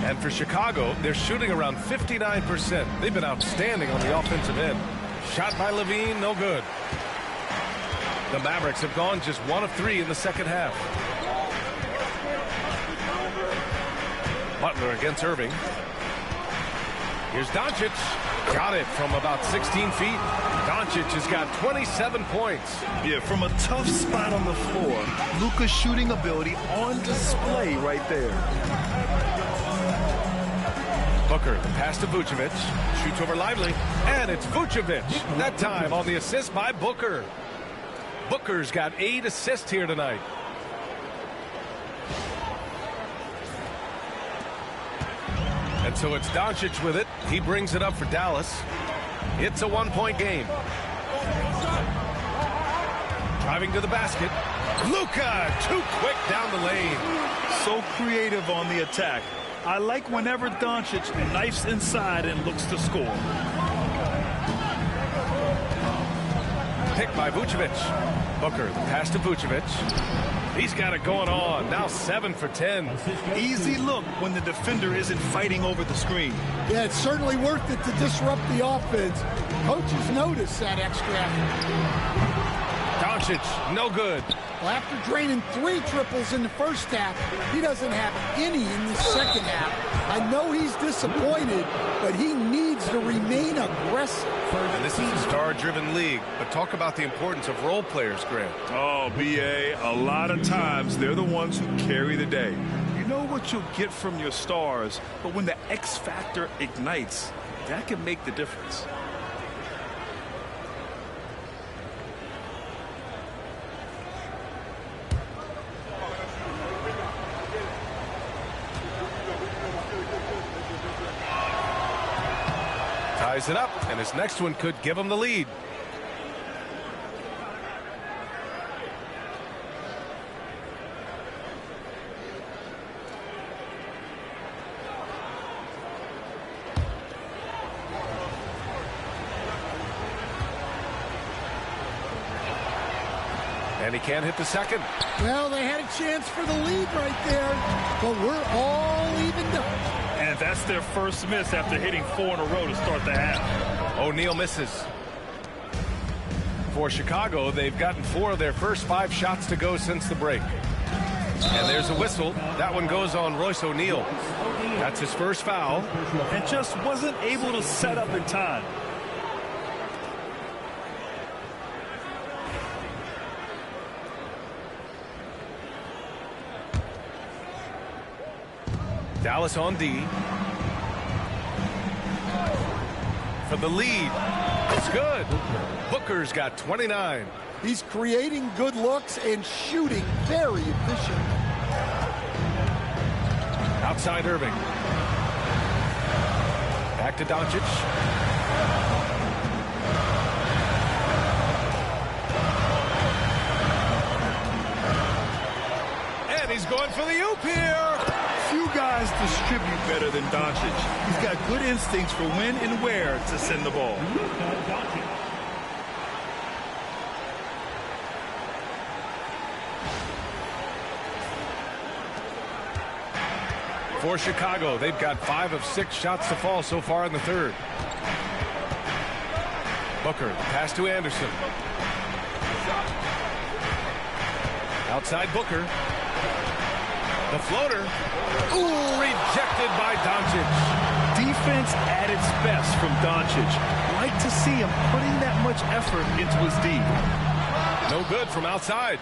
S6: And for Chicago, they're shooting around 59%. They've been outstanding on the offensive end. Shot by Levine, no good. The Mavericks have gone just 1 of 3 in the second half. Butler against Irving. Here's Doncic. Got it from about 16 feet. Doncic has got 27 points.
S7: Yeah, from a tough spot on the floor, Luka's shooting ability on display right there.
S6: Booker, the pass to Vucevic. Shoots over Lively, and it's Vucevic. That time on the assist by Booker. Booker's got 8 assists here tonight. And so it's Doncic with it. He brings it up for Dallas. It's a 1-point game. Driving to the basket. Luka, too quick down the lane.
S7: So creative on the attack. I like whenever Doncic knifes inside and looks to score.
S6: Pick by Vucevic. Booker, the pass to Vucevic. He's got it going on. Now 7 for 10.
S7: Easy look when the defender isn't fighting over the screen.
S8: Yeah, it's certainly worth it to disrupt the offense. Coaches notice that extra effort.
S6: Doncic, no good.
S8: Well, after draining 3 triples in the first half, he doesn't have any in the second half. I know he's disappointed, but he needs to remain aggressive.
S6: And this is a star-driven league, but talk about the importance of role players, Grant.
S7: Oh, B.A., a lot of times they're the ones who carry the day. You know what you'll get from your stars, but when the X factor ignites, that can make the difference.
S6: Ties it up, and his next one could give him the lead. And he can't hit the second.
S8: Well, they had a chance for the lead right there, but we're all evened up.
S7: And that's their first miss after hitting 4 in a row to start the half.
S6: O'Neal misses. For Chicago, they've gotten 4 of their first 5 shots to go since the break. And there's a whistle. That one goes on Royce O'Neal. That's his first foul.
S7: And just wasn't able to set up in time.
S6: Dallas on D. For the lead. It's good. Booker's got 29.
S8: He's creating good looks and shooting very efficient.
S6: Outside Irving. Back to Doncic. And he's going for the oop here.
S7: Few guys distribute better than Doncic. He's got good instincts for when and where to send the ball.
S6: For Chicago, they've got 5 of 6 shots to fall so far in the third. Booker, pass to Anderson. Outside Booker. The floater. Ooh, rejected by Doncic.
S7: Defense at its best from Doncic. Like to see him putting that much effort into his D.
S6: No good from outside.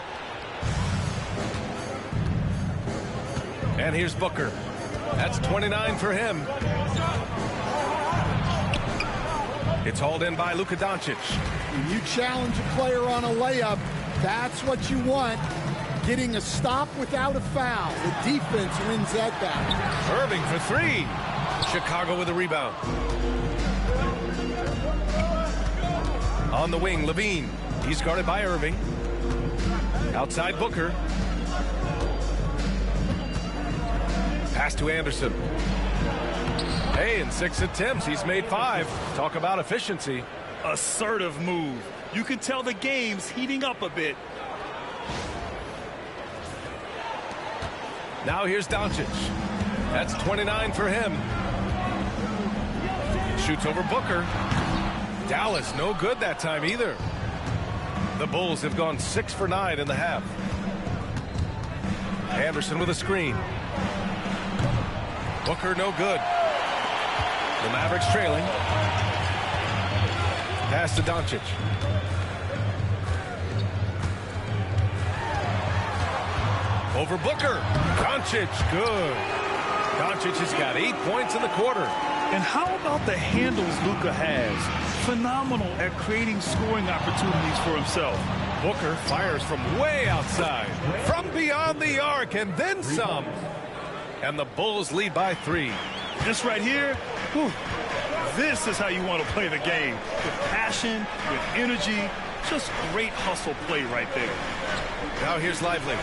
S6: And here's Booker. That's 29 for him. It's hauled in by Luka Doncic.
S8: When you challenge a player on a layup, that's what you want. Getting a stop without a foul. The defense wins that battle.
S6: Irving for 3. Chicago with a rebound. On the wing, Levine. He's guarded by Irving. Outside Booker. Pass to Anderson. Hey, in 6 attempts, he's made 5. Talk about efficiency.
S7: Assertive move. You can tell the game's heating up a bit.
S6: Now here's Doncic. That's 29 for him. Shoots over Booker. Dallas, no good that time either. The Bulls have gone 6 for 9 in the half. Anderson with a screen. Booker, no good. The Mavericks trailing. Pass to Doncic. Over Booker. Doncic, good. Doncic has got 8 points in the quarter.
S7: And how about the handles Luka has? Phenomenal at creating scoring opportunities for himself.
S6: Booker fires from way outside, from beyond the arc, and then some. And the Bulls lead by 3.
S7: This right here, whew, this is how you want to play the game. With passion, with energy, just great hustle play right there.
S6: Now here's Lively.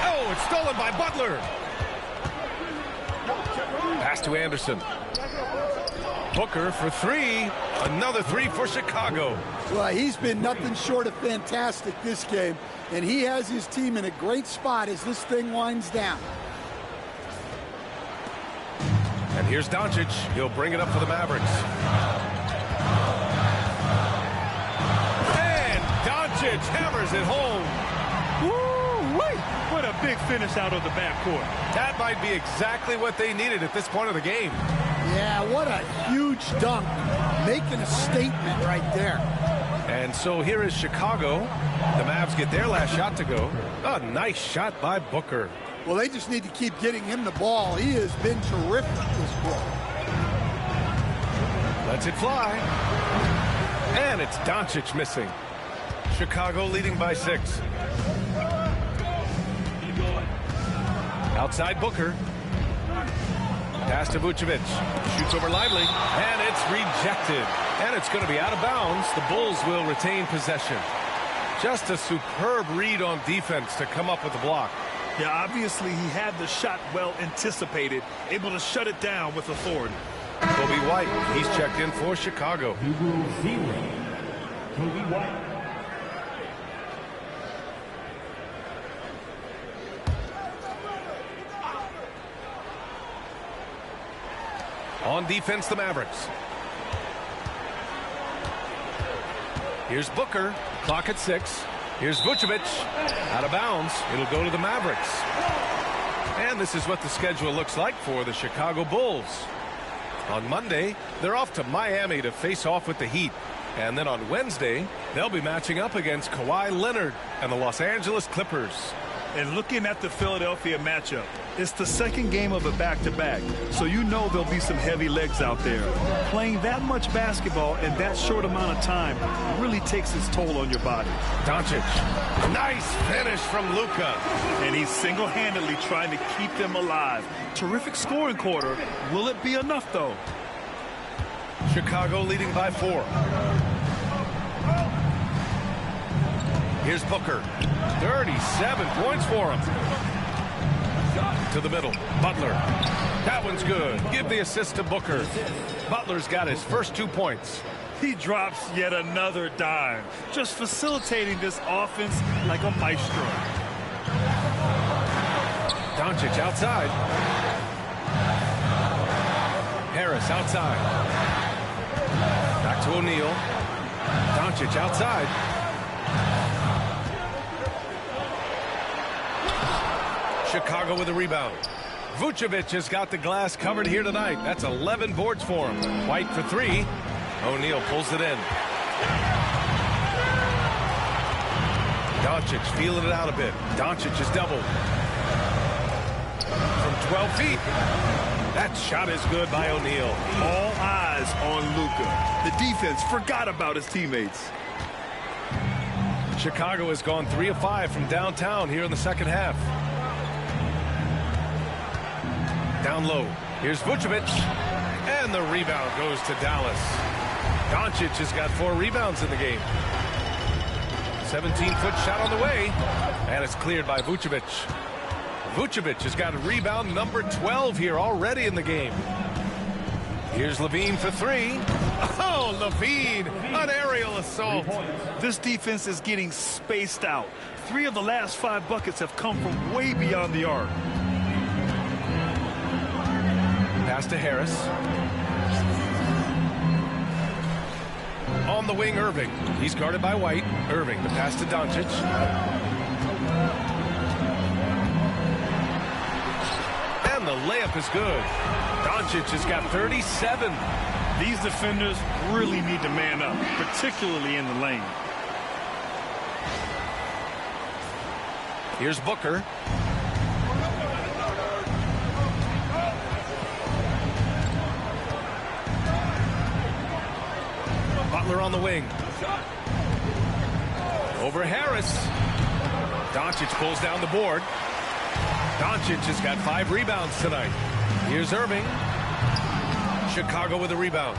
S6: Oh, it's stolen by Butler. Pass to Anderson. Booker for 3. Another 3 for Chicago.
S8: Well, he's been nothing short of fantastic this game, and he has his team in a great spot as this thing winds down.
S6: And here's Doncic. He'll bring it up for the Mavericks. And Doncic hammers it home.
S7: Woo-wee! What a big finish out of the backcourt.
S6: That might be exactly what they needed at this point of the game.
S8: Yeah, what a huge dunk. Making a statement right there.
S6: And so here is Chicago. The Mavs get their last shot to go. A nice shot by Booker.
S8: Well, they just need to keep getting him the ball. He has been terrific this quarter.
S6: Lets it fly. And it's Doncic missing. Chicago leading by 6. Outside Booker. Pass to Vucevic. Shoots over Lively. And it's rejected. And it's going to be out of bounds. The Bulls will retain possession. Just a superb read on defense to come up with the block.
S7: Yeah, obviously he had the shot well anticipated, able to shut it down with authority.
S6: Kobe White, he's checked in for Chicago.
S1: Kobe White.
S6: On defense, the Mavericks. Here's Booker. Clock at 6. Here's Vucevic. Out of bounds. It'll go to the Mavericks. And this is what the schedule looks like for the Chicago Bulls. On Monday, they're off to Miami to face off with the Heat. And then on Wednesday, they'll be matching up against Kawhi Leonard and the Los Angeles Clippers.
S7: And looking at the Philadelphia matchup, it's the second game of a back-to-back, so you know there'll be some heavy legs out there. Playing that much basketball in that short amount of time really takes its toll on your body.
S6: Doncic. Nice finish from Luka.
S7: And he's single-handedly trying to keep them alive. Terrific scoring quarter. Will it be enough, though?
S6: Chicago leading by 4. Here's Booker. 37 points for him. To the middle. Butler. That one's good. Give the assist to Booker. Butler's got his first 2 points.
S7: He drops yet another dime. Just facilitating this offense like a maestro.
S6: Doncic outside. Harris outside. Back to O'Neal. Doncic outside. Chicago with a rebound. Vucevic has got the glass covered here tonight. That's 11 boards for him. White for 3. O'Neal pulls it in. Doncic feeling it out a bit. Doncic is doubled. From 12 feet. That shot is good by O'Neal.
S7: All eyes on Luka. The defense forgot about his teammates.
S6: Chicago has gone 3 of 5 from downtown here in the second half. Down low. Here's Vucevic. And the rebound goes to Dallas. Doncic has got 4 rebounds in the game. 17-foot shot on the way. And it's cleared by Vucevic. Vucevic has got a rebound number 12 here already in the game. Here's LaVine for 3. Oh, LaVine, an aerial assault.
S7: This defense is getting spaced out. 3 of the last 5 buckets have come from way beyond the arc.
S6: Pass to Harris. On the wing, Irving. He's guarded by White. Irving, the pass to Doncic. layup is good. Doncic has got 37.
S7: These defenders really need to man up, particularly in the lane.
S6: Here's Booker. Butler on the wing. Over Harris. Doncic pulls down the board. Doncic has got 5 rebounds tonight. Here's Irving. Chicago with a rebound.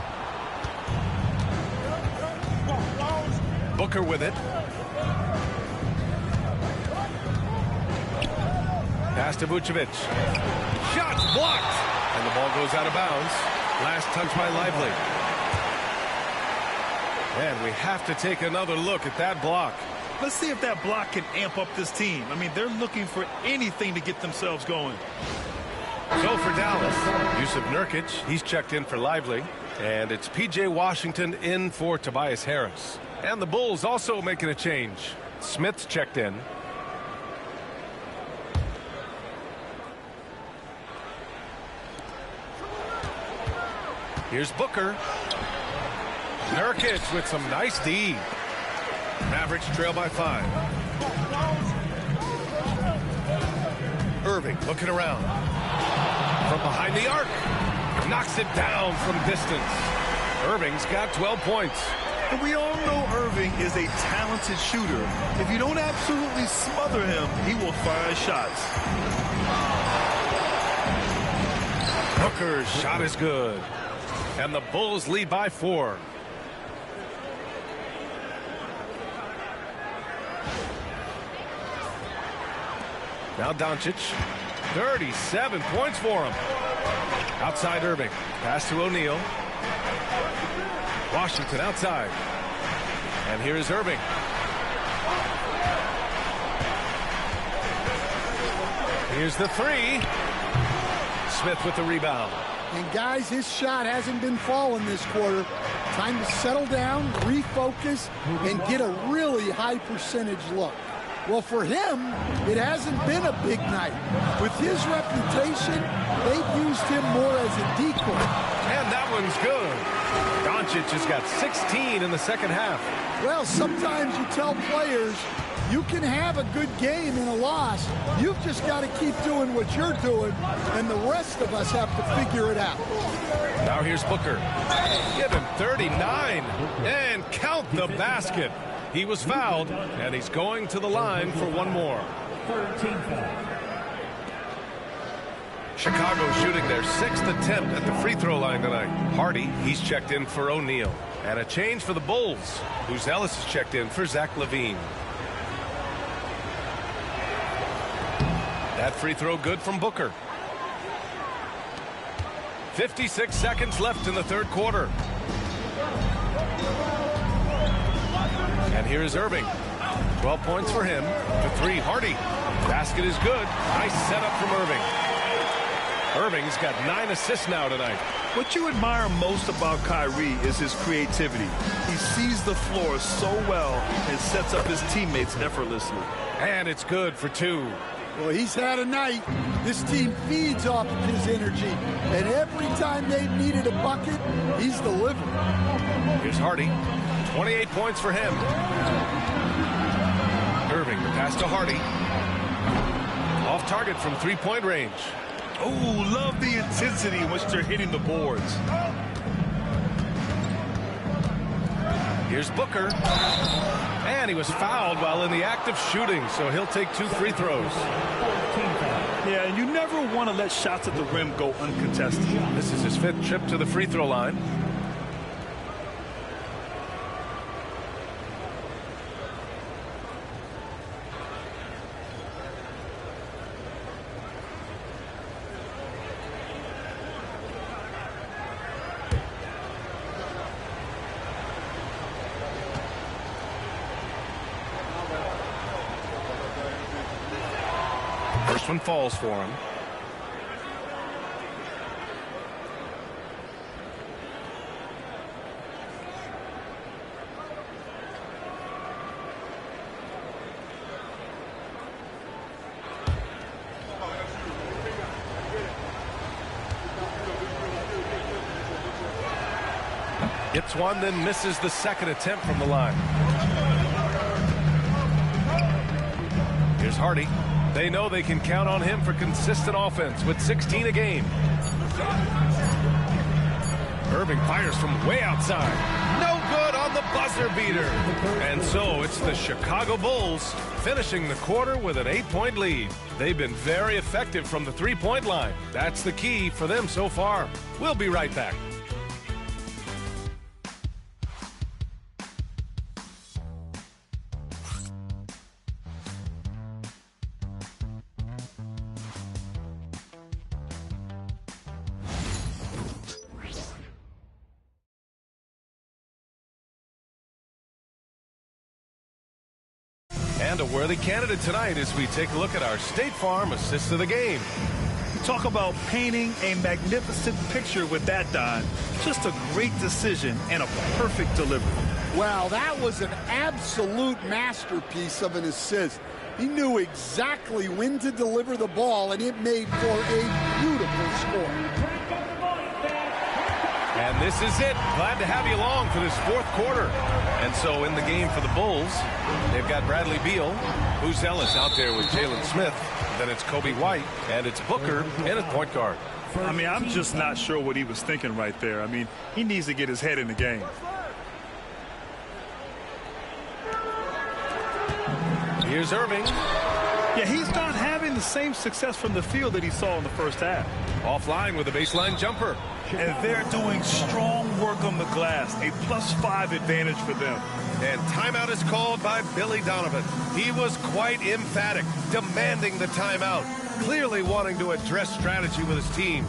S6: Booker with it. Pass to Vucevic. Shots blocked. And the ball goes out of bounds. Last touch by Lively. And we have to take another look at that block.
S7: Let's see if that block can amp up this team. I mean, they're looking for anything to get themselves going.
S6: So for Dallas, Yusuf Nurkic, he's checked in for Lively. And it's P.J. Washington in for Tobias Harris. And the Bulls also making a change. Smith's checked in. Here's Booker. Nurkic with some nice D. Mavericks trail by 5. Irving looking around. From behind the arc. Knocks it down from distance. Irving's got 12 points.
S7: And we all know Irving is a talented shooter. If you don't absolutely smother him, he will fire shots.
S6: Booker's shot is good. And the Bulls lead by 4. Now Doncic. 37 points for him. Outside Irving. Pass to O'Neal. Washington outside. And here is Irving. Here's the 3. Smith with the rebound.
S8: And guys, his shot hasn't been falling this quarter. Time to settle down, refocus, and get a really high percentage look. Well, for him, it hasn't been a big night. With his reputation, they've used him more as a decoy.
S6: And that one's good. Doncic has got 16 in the second half.
S8: Well, sometimes you tell players, you can have a good game in a loss. You've just got to keep doing what you're doing, and the rest of us have to figure it out.
S6: Now here's Booker. Give him 39, and count the basket. He was fouled, and he's going to the line for one more.
S1: 13 foul.
S6: Chicago shooting their 6th attempt at the free throw line tonight. Hardy, he's checked in for O'Neal. And a change for the Bulls. Who's Ellis is checked in for Zach LaVine. That free throw good from Booker. 56 seconds left in the third quarter. And here is Irving. 12 points for him. The 3, Hardy. Basket is good. Nice setup from Irving. Irving's got 9 assists now tonight.
S7: What you admire most about Kyrie is his creativity. He sees the floor so well and sets up his teammates effortlessly.
S6: And it's good for 2.
S8: Well, he's had a night. This team feeds off of his energy. And every time they've needed a bucket, he's delivered.
S6: Here's Hardy. 28 points for him. Irving, the pass to Hardy. Off target from 3-point range.
S7: Oh, love the intensity in which they're hitting the boards.
S6: Here's Booker. And he was fouled while in the act of shooting, so he'll take 2 free throws.
S7: Yeah, and you never want to let shots at the rim go uncontested.
S6: This is his 5th trip to the free throw line. First one falls for him. Gets one, then misses the second attempt from the line. Here's Hardy. They know they can count on him for consistent offense with 16 a game. Irving fires from way outside. No good on the buzzer beater. And so it's the Chicago Bulls finishing the quarter with an 8-point lead. They've been very effective from the three-point line. That's the key for them so far. We'll be right back. And a worthy candidate tonight as we take a look at our State Farm assist of the game.
S7: Talk about painting a magnificent picture with that, Don. Just a great decision and a perfect delivery.
S8: Wow, that was an absolute masterpiece of an assist. He knew exactly when to deliver the ball, and it made for a beautiful score.
S6: And this is it. Glad to have you along for this fourth quarter. And so in the game for the Bulls, they've got Bradley Beal, who's Ellis out there with Jalen Smith. Then it's Kobe White, and it's Booker in at point guard.
S7: I mean, I'm just not sure what he was thinking right there. I mean, he needs to get his head in the game.
S6: Here's Irving.
S7: Yeah, he's not having the same success from the field that he saw in the first half.
S6: Offline with a baseline jumper.
S7: And they're doing strong work on the glass. A +5 advantage for them.
S6: And timeout is called by Billy Donovan. He was quite emphatic, demanding the timeout, clearly wanting to address strategy with his team.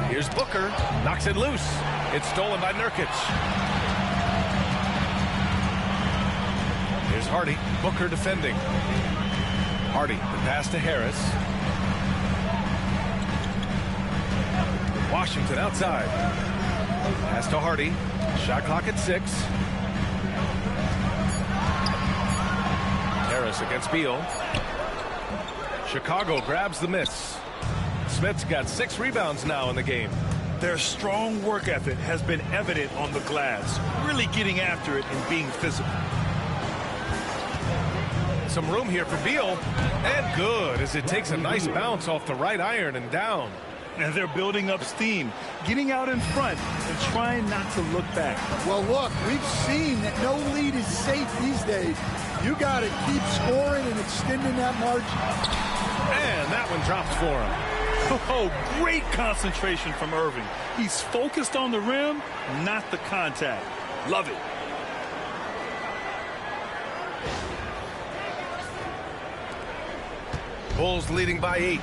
S6: Here's Booker, knocks it loose. It's stolen by Nurkic. Here's Hardy, Booker defending. Hardy, the pass to Harris. Washington outside. Pass to Hardy. Shot clock at 6. Harris against Beal. Chicago grabs the miss. Smith's got 6 rebounds now in the game.
S7: Their strong work ethic has been evident on the glass, really getting after it and being physical.
S6: Some room here for Beal, and good as it takes a nice bounce off the right iron and down.
S7: And they're building up steam, getting out in front and trying not to look back.
S8: Well, look, we've seen that no lead is safe these days. You got to keep scoring and extending that margin.
S6: And that one drops for him.
S7: Oh, great concentration from Irving. He's focused on the rim, not the contact. Love it.
S6: Bulls leading by 8.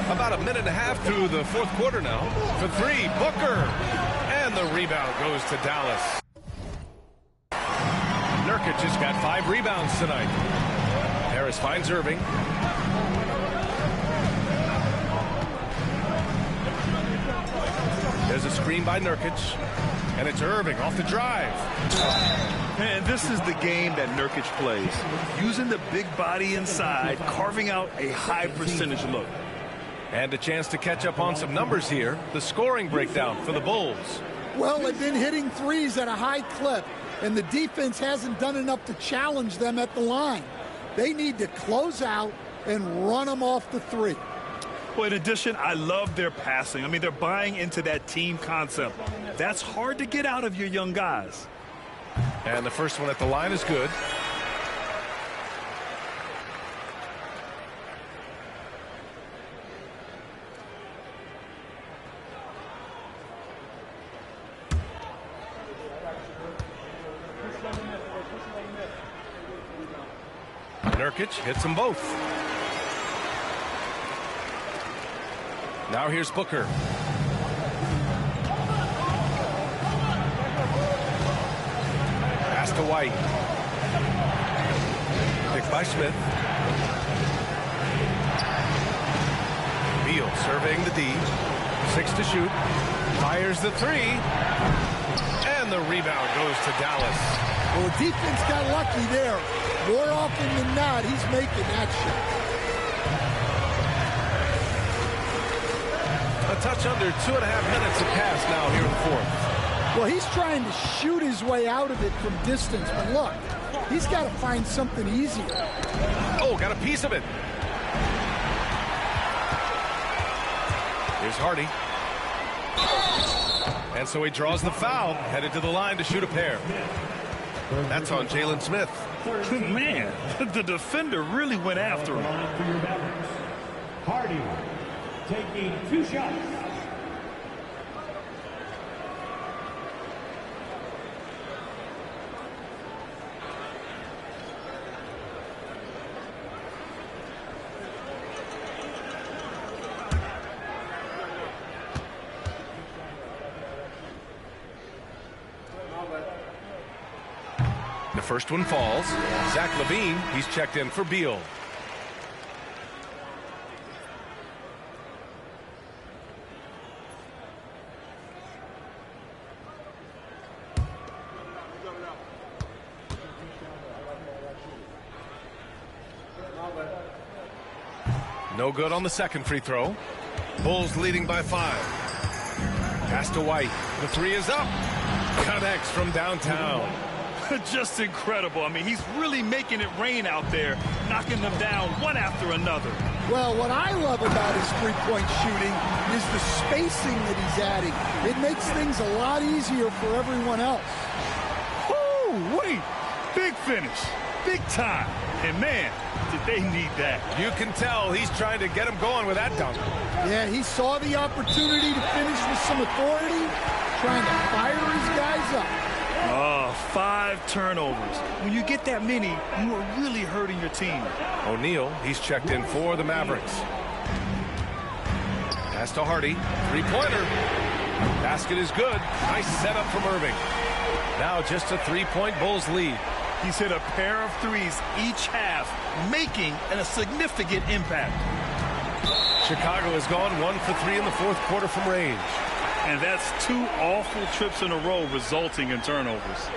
S6: About a minute and a half through the fourth quarter now. For three, Booker. And the rebound goes to Dallas. Nurkic has got 5 rebounds tonight. Harris finds Irving. There's a screen by Nurkic. And it's Irving off the drive.
S7: And this is the game that Nurkic plays. Using the big body inside, carving out a high percentage look.
S6: And a chance to catch up on some numbers here. The scoring breakdown for the Bulls.
S8: Well, they've been hitting threes at a high clip, and the defense hasn't done enough to challenge them at the line. They need to close out and run them off the three.
S7: Well, in addition, I love their passing. I mean, they're buying into that team concept. That's hard to get out of your young guys.
S6: And the first one at the line is good. Nurkic hits them both. Now here's Booker. Pass to White. Picked by Smith. Beal surveying the D. 6 to shoot. Fires the 3. And the rebound goes to Dallas.
S8: Well, the defense got lucky there. More often than not, he's making that shot.
S6: A touch under 2.5 minutes have passed now here in the fourth.
S8: Well, he's trying to shoot his way out of it from distance, but look, he's got to find something easier.
S6: Oh, got a piece of it. Here's Hardy. And so he draws the foul, headed to the line to shoot a pair. That's on Jalen Smith.
S7: Man, the defender really went after him.
S1: Hardy taking 2 shots.
S6: The first one falls. Zach LaVine, he's checked in for Beal. No good on the second free throw. Bulls leading by 5. Pass to White. The 3 is up. Connects from downtown.
S7: Just incredible. I mean, he's really making it rain out there, knocking them down one after another.
S8: Well, what I love about his three-point shooting is the spacing that he's adding. It makes things a lot easier for everyone else.
S7: Oh, wait. Big finish. Big time. And, man, did they need that.
S6: You can tell he's trying to get him going with that dunk.
S8: Yeah, he saw the opportunity to finish with some authority, trying to fire his guys up.
S7: 5 turnovers. When you get that many, you are really hurting your team.
S6: O'Neal, he's checked in for the Mavericks. Pass to Hardy. 3-pointer. Basket is good. Nice setup from Irving. Now just a 3-point Bulls lead.
S7: He's hit a pair of threes each half, making a significant impact.
S6: Chicago has gone 1 for 3 in the fourth quarter from range.
S7: And that's 2 awful trips in a row resulting in turnovers.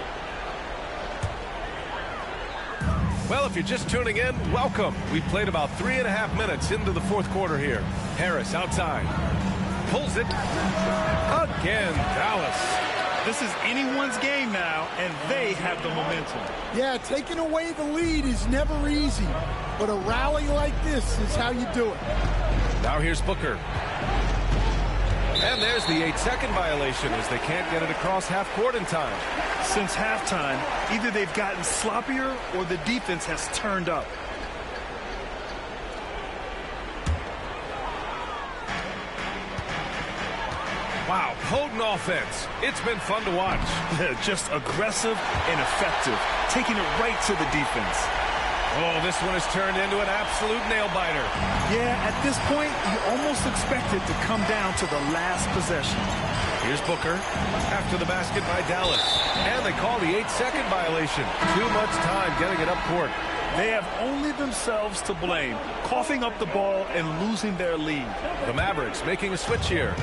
S6: Well, if you're just tuning in, welcome. We've played about 3.5 minutes into the fourth quarter here. Harris outside. Pulls it. Again, Dallas.
S7: This is anyone's game now, and they have the momentum.
S8: Yeah, taking away the lead is never easy, but a rally like this is how you do it.
S6: Now here's Booker. And there's the 8-second violation as they can't get it across half court in time.
S7: Since halftime, either they've gotten sloppier or the defense has turned up.
S6: Wow, potent offense. It's been fun to watch.
S7: Just aggressive and effective, taking it right to the defense.
S6: Oh, this one is turned into an absolute nail-biter.
S7: Yeah, at this point, you almost expect it to come down to the last possession.
S6: Here's Booker after the basket by Dallas. And they call the 8-second violation. Too much time getting it up court.
S7: They have only themselves to blame, coughing up the ball and losing their lead.
S6: The Mavericks making a switch here.